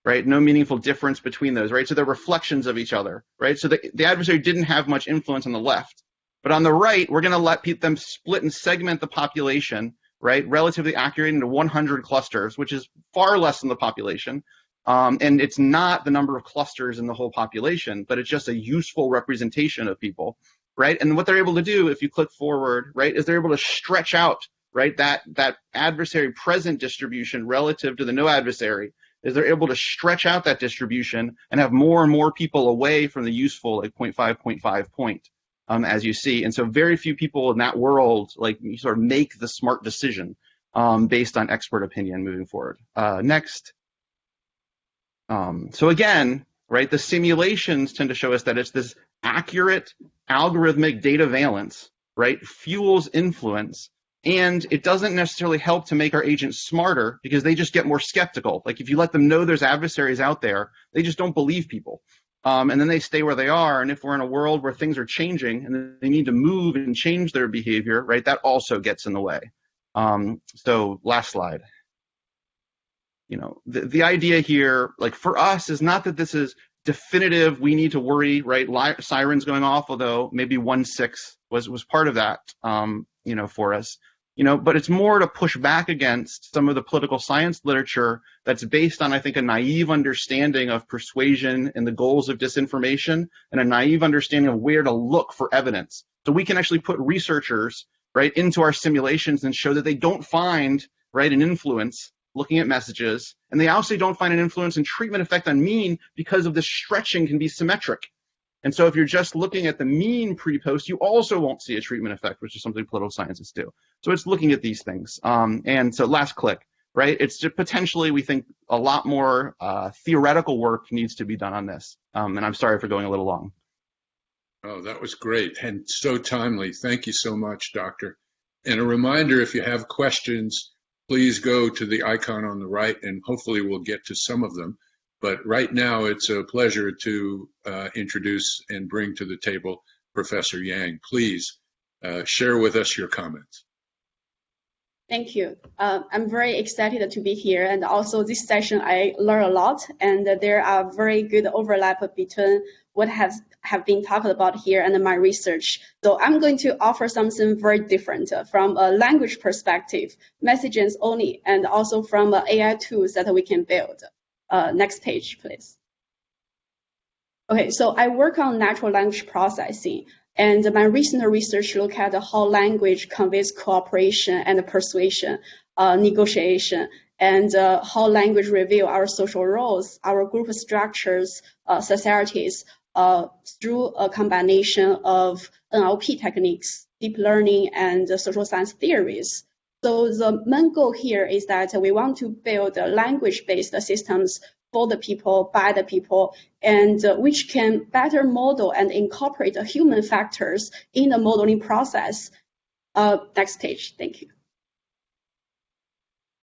right? No meaningful difference between those, right? So they're reflections of each other, right? So the adversary didn't have much influence on the left. But on the right, we're going to let them split and segment the population, right? Relatively accurate into 100 clusters, which is far less than the population. And it's not the number of clusters in the whole population, but it's just a useful representation of people, right? And what they're able to do, if you click forward, right, is they're able to stretch out, right, that adversary present distribution relative to the no adversary, is they're able to stretch out that distribution and have more and more people away from the useful, like 0.5, 0.5 point, as you see. And so very few people in that world, like, sort of make the smart decision based on expert opinion moving forward. Next. So again, right, the simulations tend to show us that it's this accurate algorithmic data valence, right, fuels influence, and it doesn't necessarily help to make our agents smarter because they just get more skeptical. Like, if you let them know there's adversaries out there, they just don't believe people. And then they stay where they are. And if we're in a world where things are changing and they need to move and change their behavior, right, that also gets in the way. So last slide. You know, the idea here, like, for us, is not that this is definitive, we need to worry, right? Sirens going off, although maybe 1.6 was part of that, you know, for us. You know, but it's more to push back against some of the political science literature that's based on, I think, a naive understanding of persuasion and the goals of disinformation, and a naive understanding of where to look for evidence. So we can actually put researchers, right, into our simulations and show that they don't find, right, an influence looking at messages, and they also don't find an influence in treatment effect on mean because of the stretching can be symmetric. And so if you're just looking at the mean pre-post, you also won't see a treatment effect, which is something political scientists do. So it's looking at these things. And so last click, right? It's just potentially, we think, a lot more theoretical work needs to be done on this. And I'm sorry for going a little long. Oh, that was great and so timely. Thank you so much, Doctor. And a reminder, if you have questions, please go to the icon on the right, and hopefully we'll get to some of them. But right now, it's a pleasure to introduce and bring to the table Professor Yang. Please share with us your comments. Thank you. I'm very excited to be here, and also this session I learned a lot, and there are very good overlap between what have been talked about here and my research. So I'm going to offer something very different from a language perspective, messages only, and also from AI tools that we can build. Next page, please. Okay, so I work on natural language processing, and my recent research look at how language conveys cooperation and persuasion. negotiation, and how language reveal our social roles, our group structures, societies, through a combination of NLP techniques, deep learning, and social science theories. So the main goal here is that we want to build language-based systems for the people, by the people, and which can better model and incorporate human factors in the modeling process. Next page, thank you.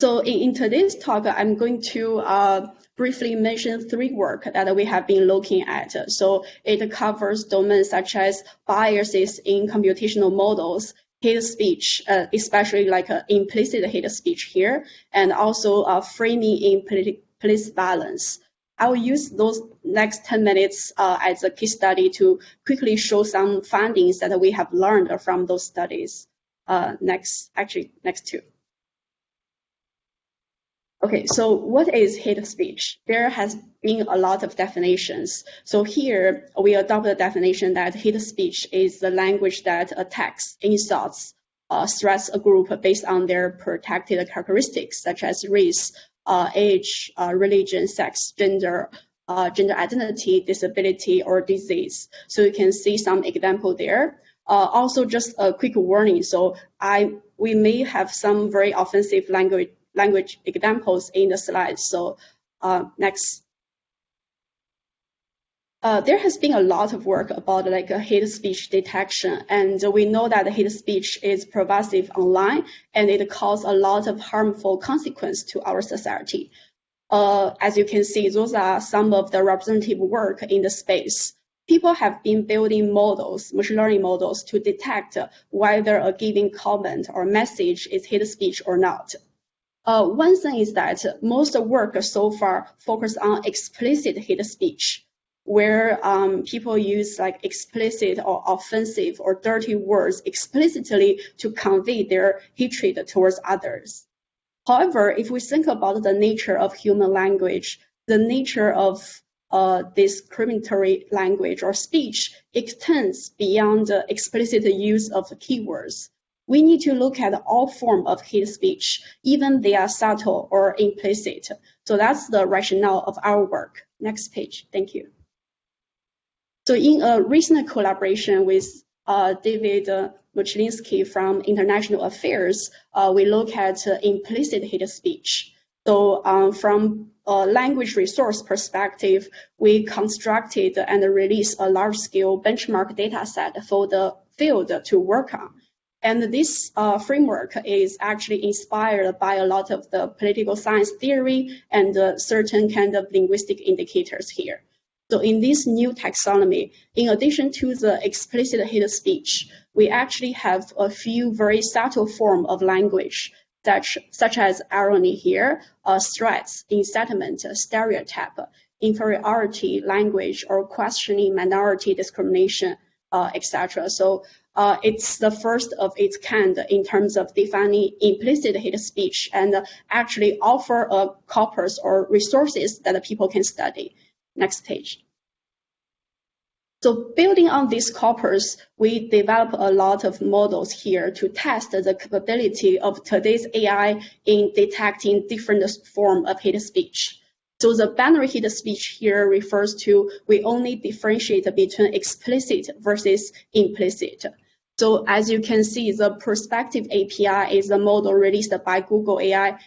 So in today's talk, I'm going to briefly mention 3 work that we have been looking at. So it covers domains such as biases in computational models, hate speech, especially like implicit hate speech here, and also framing in police violence. I will use those next 10 minutes as a case study to quickly show some findings that we have learned from those studies. Next 2. Okay, so what is hate speech? There has been a lot of definitions. So here we adopt the definition that hate speech is the language that attacks, insults, threats a group based on their protected characteristics such as race, age, religion, sex, gender identity, disability, or disease. So you can see some example there. Also, just a quick warning. So we may have some very offensive language examples in the slides. So next. There has been a lot of work about like hate speech detection, and we know that hate speech is pervasive online and it causes a lot of harmful consequences to our society. As you can see, those are some of the representative work in the space. People have been building models, machine learning models, to detect whether a given comment or message is hate speech or not. One thing is that most work so far focus on explicit hate speech, where people use like explicit or offensive or dirty words explicitly to convey their hatred towards others. However, if we think about the nature of human language, the nature of discriminatory language or speech extends beyond the explicit use of keywords. We need to look at all forms of hate speech, even they are subtle or implicit. So that's the rationale of our work. Next page, thank you. So in a recent collaboration with David Muchlinsky from International Affairs, we look at implicit hate speech. So from a language resource perspective, we constructed and released a large-scale benchmark data set for the field to work on. And this framework is actually inspired by a lot of the political science theory and certain kind of linguistic indicators here. So in this new taxonomy, in addition to the explicit hate speech, we actually have a few very subtle forms of language, such as irony here, threats, incitement, stereotype, inferiority language, or questioning minority discrimination, etc. So it's the first of its kind in terms of defining implicit hate speech and actually offer a corpus or resources that people can study. Next page. So building on this corpus, we develop a lot of models here to test the capability of today's AI in detecting different forms of hate speech. So the binary hate speech here refers to we only differentiate between explicit versus implicit. So as you can see, the Perspective API is a model released by Google AI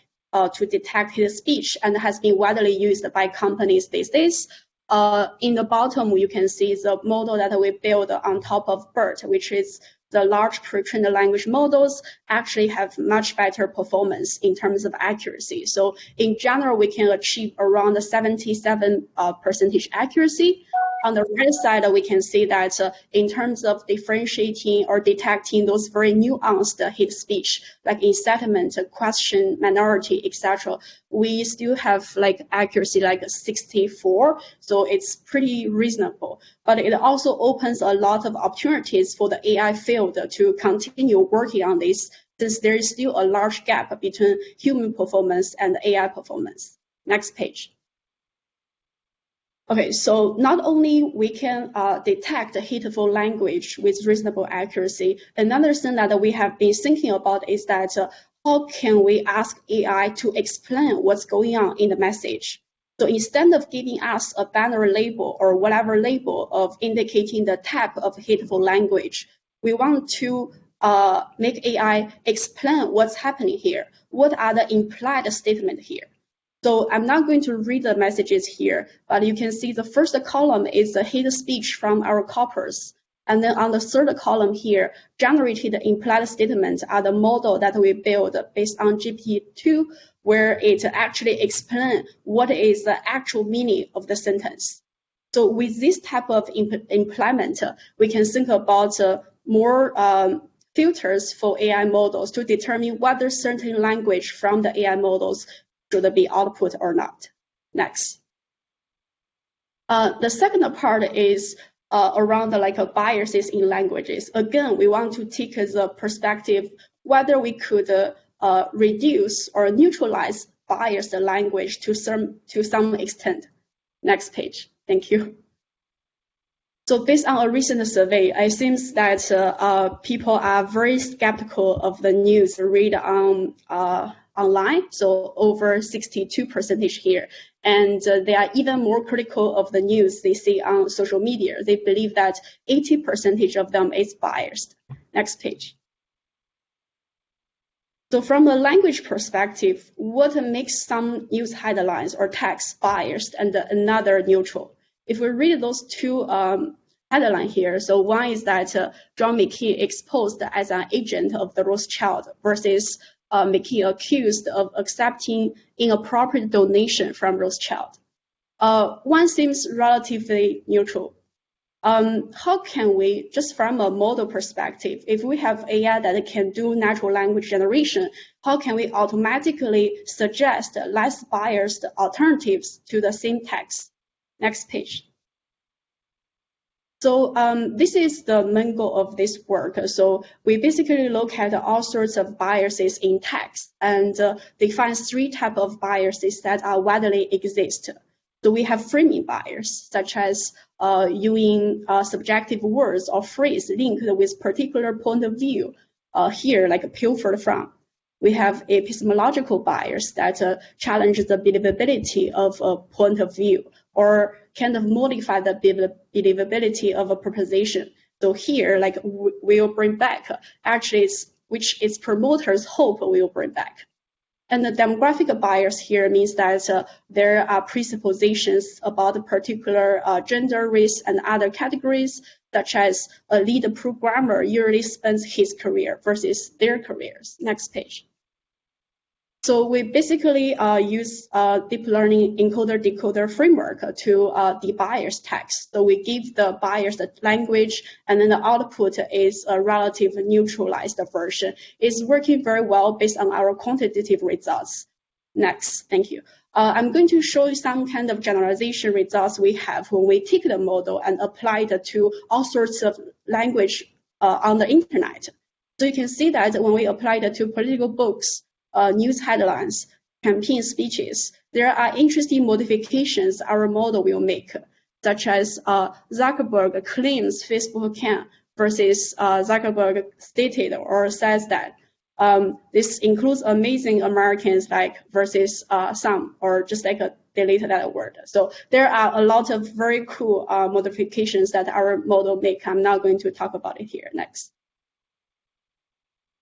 to detect hate speech and has been widely used by companies these days. In the bottom, you can see the model that we build on top of BERT, which is the large pre-trained language models actually have much better performance in terms of accuracy. So in general, we can achieve around 77% accuracy. On the right side, we can see that in terms of differentiating or detecting those very nuanced hate speech, like incitement, question, minority, etc., we still have like accuracy like 64, so it's pretty reasonable. But it also opens a lot of opportunities for the AI field to continue working on this, since there is still a large gap between human performance and AI performance. Next page. Okay, so not only we can detect hateful language with reasonable accuracy, another thing that we have been thinking about is that how can we ask AI to explain what's going on in the message? So instead of giving us a banner label or whatever label of indicating the type of hateful language, we want to make AI explain what's happening here. What are the implied statements here? So I'm not going to read the messages here, but you can see the first column is the hate speech from our corpus. And then on the third column here, generated implied statements are the model that we build based on GPT-2, where it actually explains what is the actual meaning of the sentence. So with this type of implement, we can think about more filters for AI models to determine whether certain language from the AI models should be output or not. Next. The second part is around biases in languages. Again, we want to take the perspective whether we could reduce or neutralize biased language to some extent. Next page. Thank you. So based on a recent survey, it seems that people are very skeptical of the news read on online, so over 62% here. And they are even more critical of the news they see on social media. They believe that 80% of them is biased. Next page. So from a language perspective, what makes some news headlines or text biased and another neutral? If we read those two headlines here, so one is that John McCain exposed as an agent of the Rothschild versus McCain accused of accepting inappropriate donation from Rothschild. One seems relatively neutral. How can we, just from a model perspective, if we have AI that can do natural language generation, how can we automatically suggest less biased alternatives to the same text? Next page. So this is the main goal of this work. So we basically look at all sorts of biases in text and define three types of biases that are widely exist. So we have framing bias, such as using subjective words or phrase linked with particular point of view, here like pilfered from. We have epistemological bias that challenges the believability of a point of view or kind of modify the believability of a proposition. So here, like we'll bring back, actually, which its promoters hope will bring back. And the demographic bias here means that there are presuppositions about a particular gender, race, and other categories, such as a lead programmer usually spends his career versus their careers. Next page. So we basically use deep learning encoder-decoder framework to de-bias text. So we give the biased language, and then the output is a relative neutralized version. It's working very well based on our quantitative results. Next, thank you. I'm going to show you some kind of generalization results we have when we take the model and apply it to all sorts of language on the internet. So you can see that when we apply it to political books, news headlines, campaign speeches, there are interesting modifications our model will make, such as Zuckerberg claims Facebook can versus Zuckerberg stated or says that this includes amazing Americans like versus some, or just like delete that word. So there are a lot of very cool modifications that our model make. I'm not going to talk about it here. Next.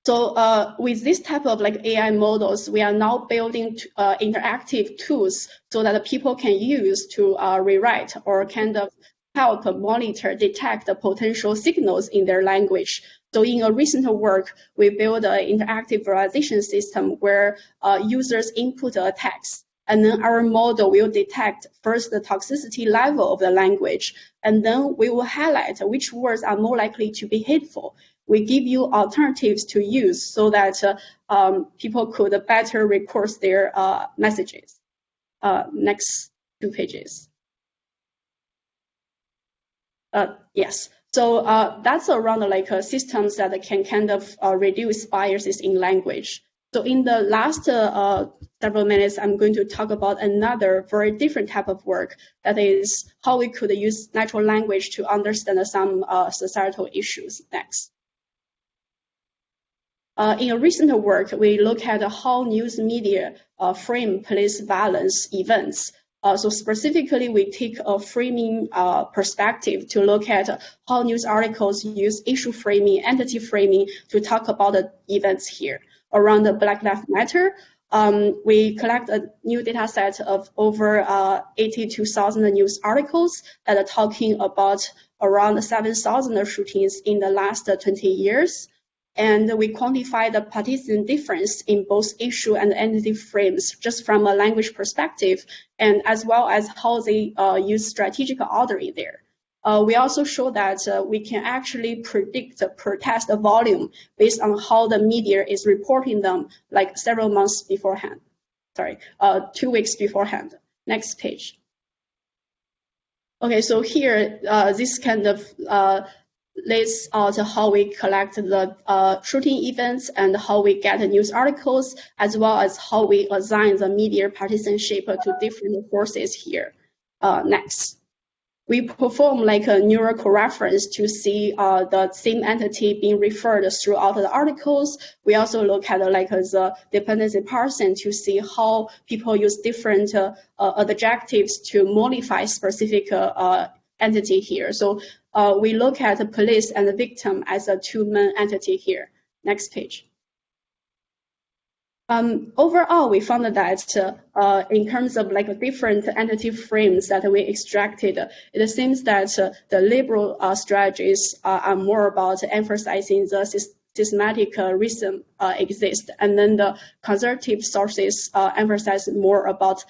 So with this type of AI models, we are now building interactive tools so that people can use to rewrite or kind of help monitor, detect the potential signals in their language. So in a recent work, we built an interactive verbalization system where users input a text, and then our model will detect first the toxicity level of the language, and then we will highlight which words are more likely to be hateful. We give you alternatives to use so that people could better record their messages. Next 2 pages. Yes, so that's around systems that can kind of reduce biases in language. So in the last several minutes, I'm going to talk about another very different type of work, that is how we could use natural language to understand some societal issues. Next. In a recent work, we look at how news media frame police violence events. So specifically, we take a framing perspective to look at how news articles use issue framing, entity framing to talk about the events here. Around the Black Lives Matter, we collect a new data set of over 82,000 news articles that are talking about around 7,000 shootings in the last 20 years. And we quantify the participant difference in both issue and entity frames just from a language perspective, and as well as how they use strategic ordering there. We also show that we can actually predict the protest volume based on how the media is reporting them, like several months beforehand. 2 weeks beforehand. Next page. Okay, so here, this kind of lays out how we collect the shooting events and how we get the news articles, as well as how we assign the media partisanship to different forces here. Next. We perform like a numerical reference to see the same entity being referred throughout the articles. We also look at like the dependency parsing to see how people use different adjectives to modify specific entity here. So we look at the police and the victim as a two main entity here. Next page. Overall, we found that in terms of like different entity frames that we extracted, it seems that the liberal strategies are more about emphasizing the systematic reason exist, and then the conservative sources emphasize more about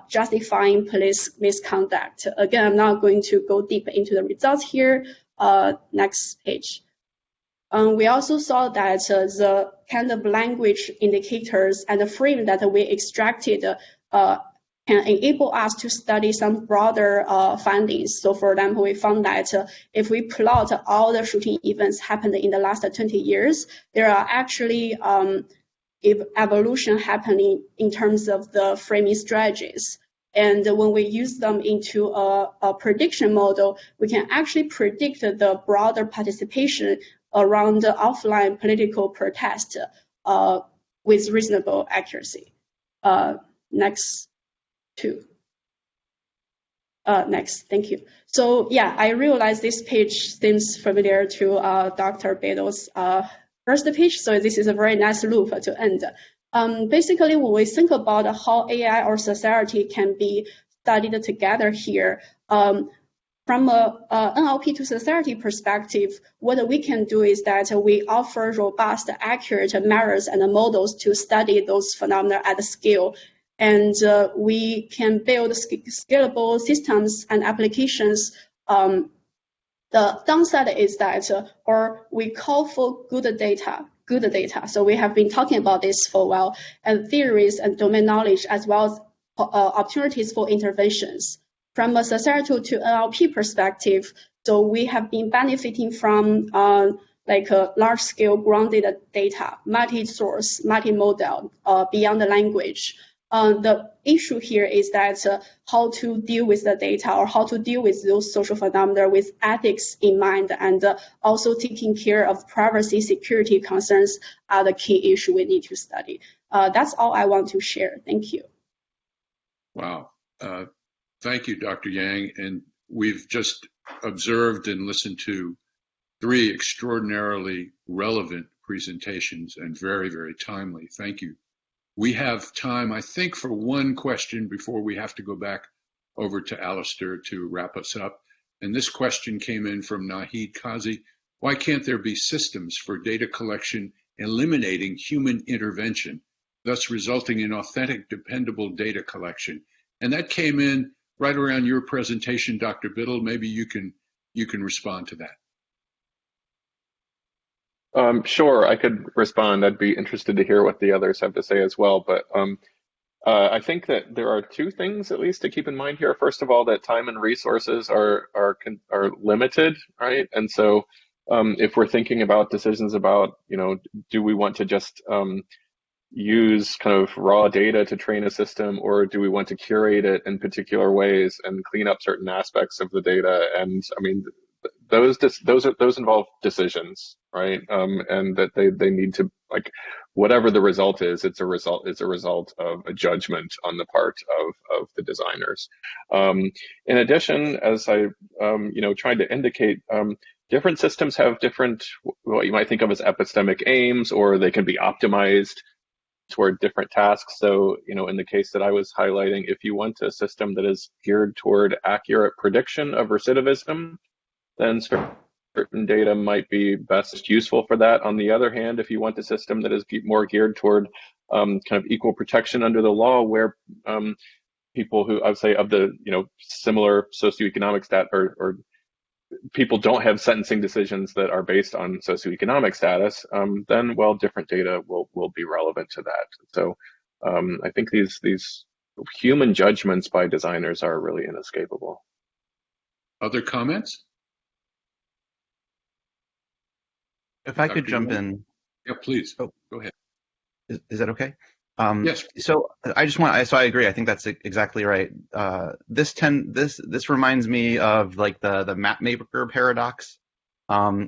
justifying police misconduct. Again, I'm not going to go deep into the results here. Next page. We also saw that the kind of language indicators and the frame that we extracted can enable us to study some broader findings. So for example, we found that if we plot all the shooting events happened in the last 20 years, there are actually evolution happening in terms of the framing strategies. And when we use them into a prediction model, we can actually predict the broader participation around the offline political protest with reasonable accuracy. Next two. Next, thank you. So yeah, I realize this page seems familiar to Dr. Bedo's first page, so this is a very nice loop to end. Basically, when we think about how AI or society can be studied together here, from a NLP to society perspective, what we can do is that we offer robust, accurate measures and models to study those phenomena at scale. And we can build scalable systems and applications. The downside is that, or we call for good data. So we have been talking about this for a while, and theories and domain knowledge, as well as opportunities for interventions. From a societal to NLP perspective, so we have been benefiting from like a large-scale grounded data, multi-source, multi-modal, beyond the language. The issue here is that how to deal with the data or how to deal with those social phenomena with ethics in mind, and also taking care of privacy security concerns are the key issue we need to study. That's all I want to share. Thank you. Wow. Thank you, Dr. Yang. And we've just observed and listened to 3 extraordinarily relevant presentations and very, very timely. Thank you. We have time, I think, for one question before we have to go back over to Alistair to wrap us up. And this question came in from Nahid Kazi. Why can't there be systems for data collection eliminating human intervention, thus resulting in authentic, dependable data collection? And that came in right around your presentation, Dr. Biddle. Maybe you can respond to that. Sure, I could respond. I'd be interested to hear what the others have to say as well. But I think that there are 2 things, at least, to keep in mind here. First of all, that time and resources are limited, right? And so if we're thinking about decisions about, do we want to just use kind of raw data to train a system, or do we want to curate it in particular ways and clean up certain aspects of the data? And I mean, those involve decisions, right? And that they need to, like, whatever the result is, it's a result of a judgment on the part of the designers. In addition, as I tried to indicate, different systems have different, what you might think of as epistemic aims, or they can be optimized toward different tasks. So, in the case that I was highlighting, if you want a system that is geared toward accurate prediction of recidivism, then certain data might be best useful for that. On the other hand, if you want a system that is more geared toward kind of equal protection under the law, where people who, I would say, of the similar socioeconomic status, or people don't have sentencing decisions that are based on socioeconomic status, then, well, different data will be relevant to that. So I think these human judgments by designers are really inescapable. Other comments? If I could jump in. Yeah, please. Oh, go ahead. Is that okay? Yes. So I agree. I think that's exactly right. This reminds me of like the Mapmaker Paradox.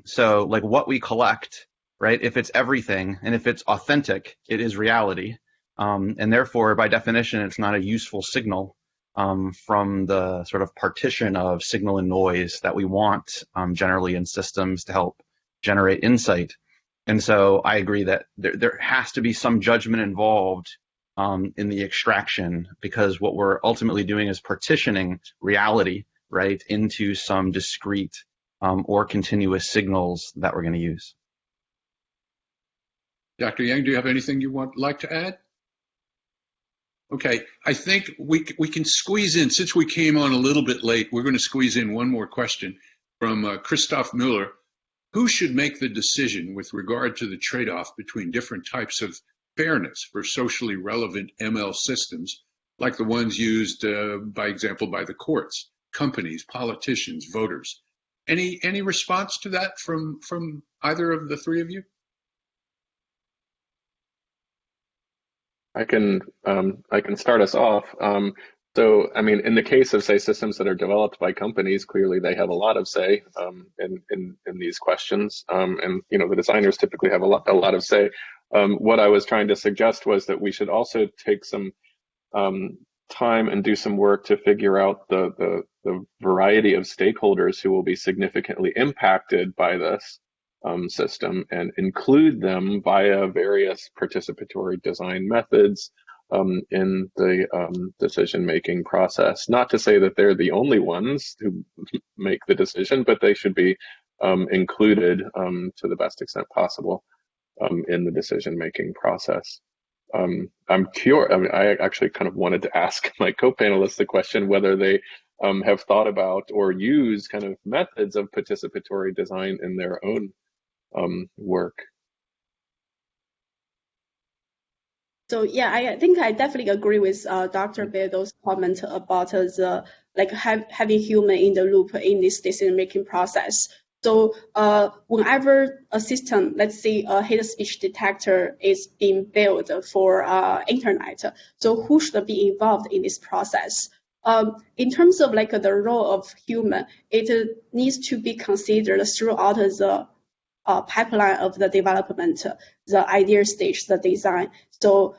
So like what we collect, right? If it's everything and if it's authentic, it is reality. And therefore, by definition, it's not a useful signal from the sort of partition of signal and noise that we want generally in systems to help generate insight. And so I agree that there has to be some judgment involved in the extraction, because what we're ultimately doing is partitioning reality, right, into some discrete or continuous signals that we're going to use. Dr. Yang, do you have anything you like to add? Okay, I think we can squeeze in, since we came on a little bit late, we're going to squeeze in one more question from Christoph Müller. Who should make the decision with regard to the trade-off between different types of fairness for socially relevant ML systems, like the ones used, by example, by the courts, companies, politicians, voters? Any response to that from either of the three of you? I can start us off. So, I mean, in the case of, say, systems that are developed by companies, clearly they have a lot of say in these questions, and the designers typically have a lot of say. What I was trying to suggest was that we should also take some time and do some work to figure out the variety of stakeholders who will be significantly impacted by this system, and include them via various participatory design methods in the decision-making process. Not to say that they're the only ones who make the decision, but they should be included to the best extent possible in the decision-making process. I'm curious. I mean, I actually kind of wanted to ask my co-panelists the question whether they have thought about or use kind of methods of participatory design in their own work. So yeah, I think I definitely agree with Dr. Bedo's comment about having human in the loop in this decision-making process. So whenever a system, let's say a hate speech detector, is being built for internet, so who should be involved in this process? In terms of like the role of human, it needs to be considered throughout the pipeline of the development, the idea stage, the design. So,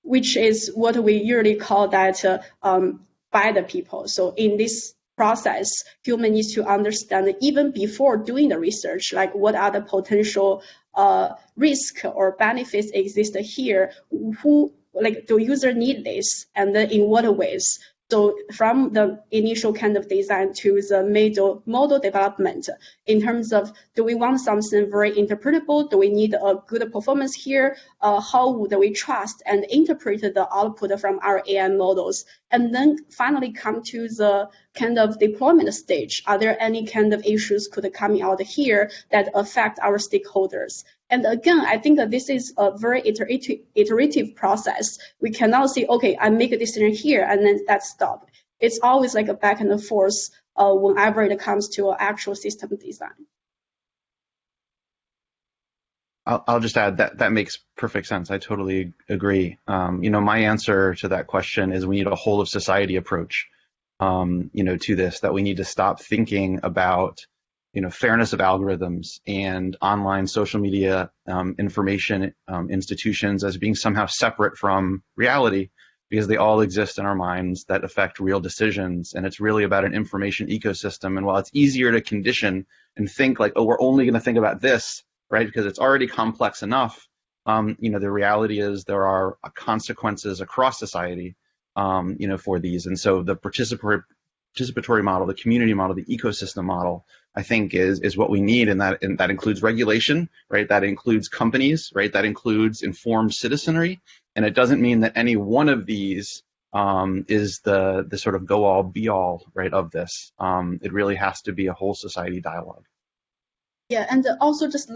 which is what we usually call that by the people. So in this process, human needs to understand even before doing the research, like what are the potential risk or benefits exist here, who, like, do user need this, and then in what ways? So from the initial kind of design to the model development, in terms of, do we want something very interpretable? Do we need a good performance here? How would we trust and interpret the output from our AI models? And then finally come to the kind of deployment stage. Are there any kind of issues could coming out here that affect our stakeholders? And again, I think that this is a very iterative process. We cannot say, okay, I make a decision here and then that's stop. It's always like a back and forth whenever it comes to actual system design. I'll just add that makes perfect sense. I totally agree. My answer to that question is we need a whole of society approach. to this, that we need to stop thinking about, fairness of algorithms and online social media information institutions as being somehow separate from reality, because they all exist in our minds that affect real decisions. And it's really about an information ecosystem. And while it's easier to condition and think like, oh, we're only going to think about this, right, because it's already complex enough, the reality is there are consequences across society, for these. And so the participatory model, the community model, the ecosystem model, I think is what we need, and that includes regulation, right? That includes companies, right? That includes informed citizenry, and it doesn't mean that any one of these is the sort of go all be all, right, of this. It really has to be a whole society dialogue. Yeah, and also just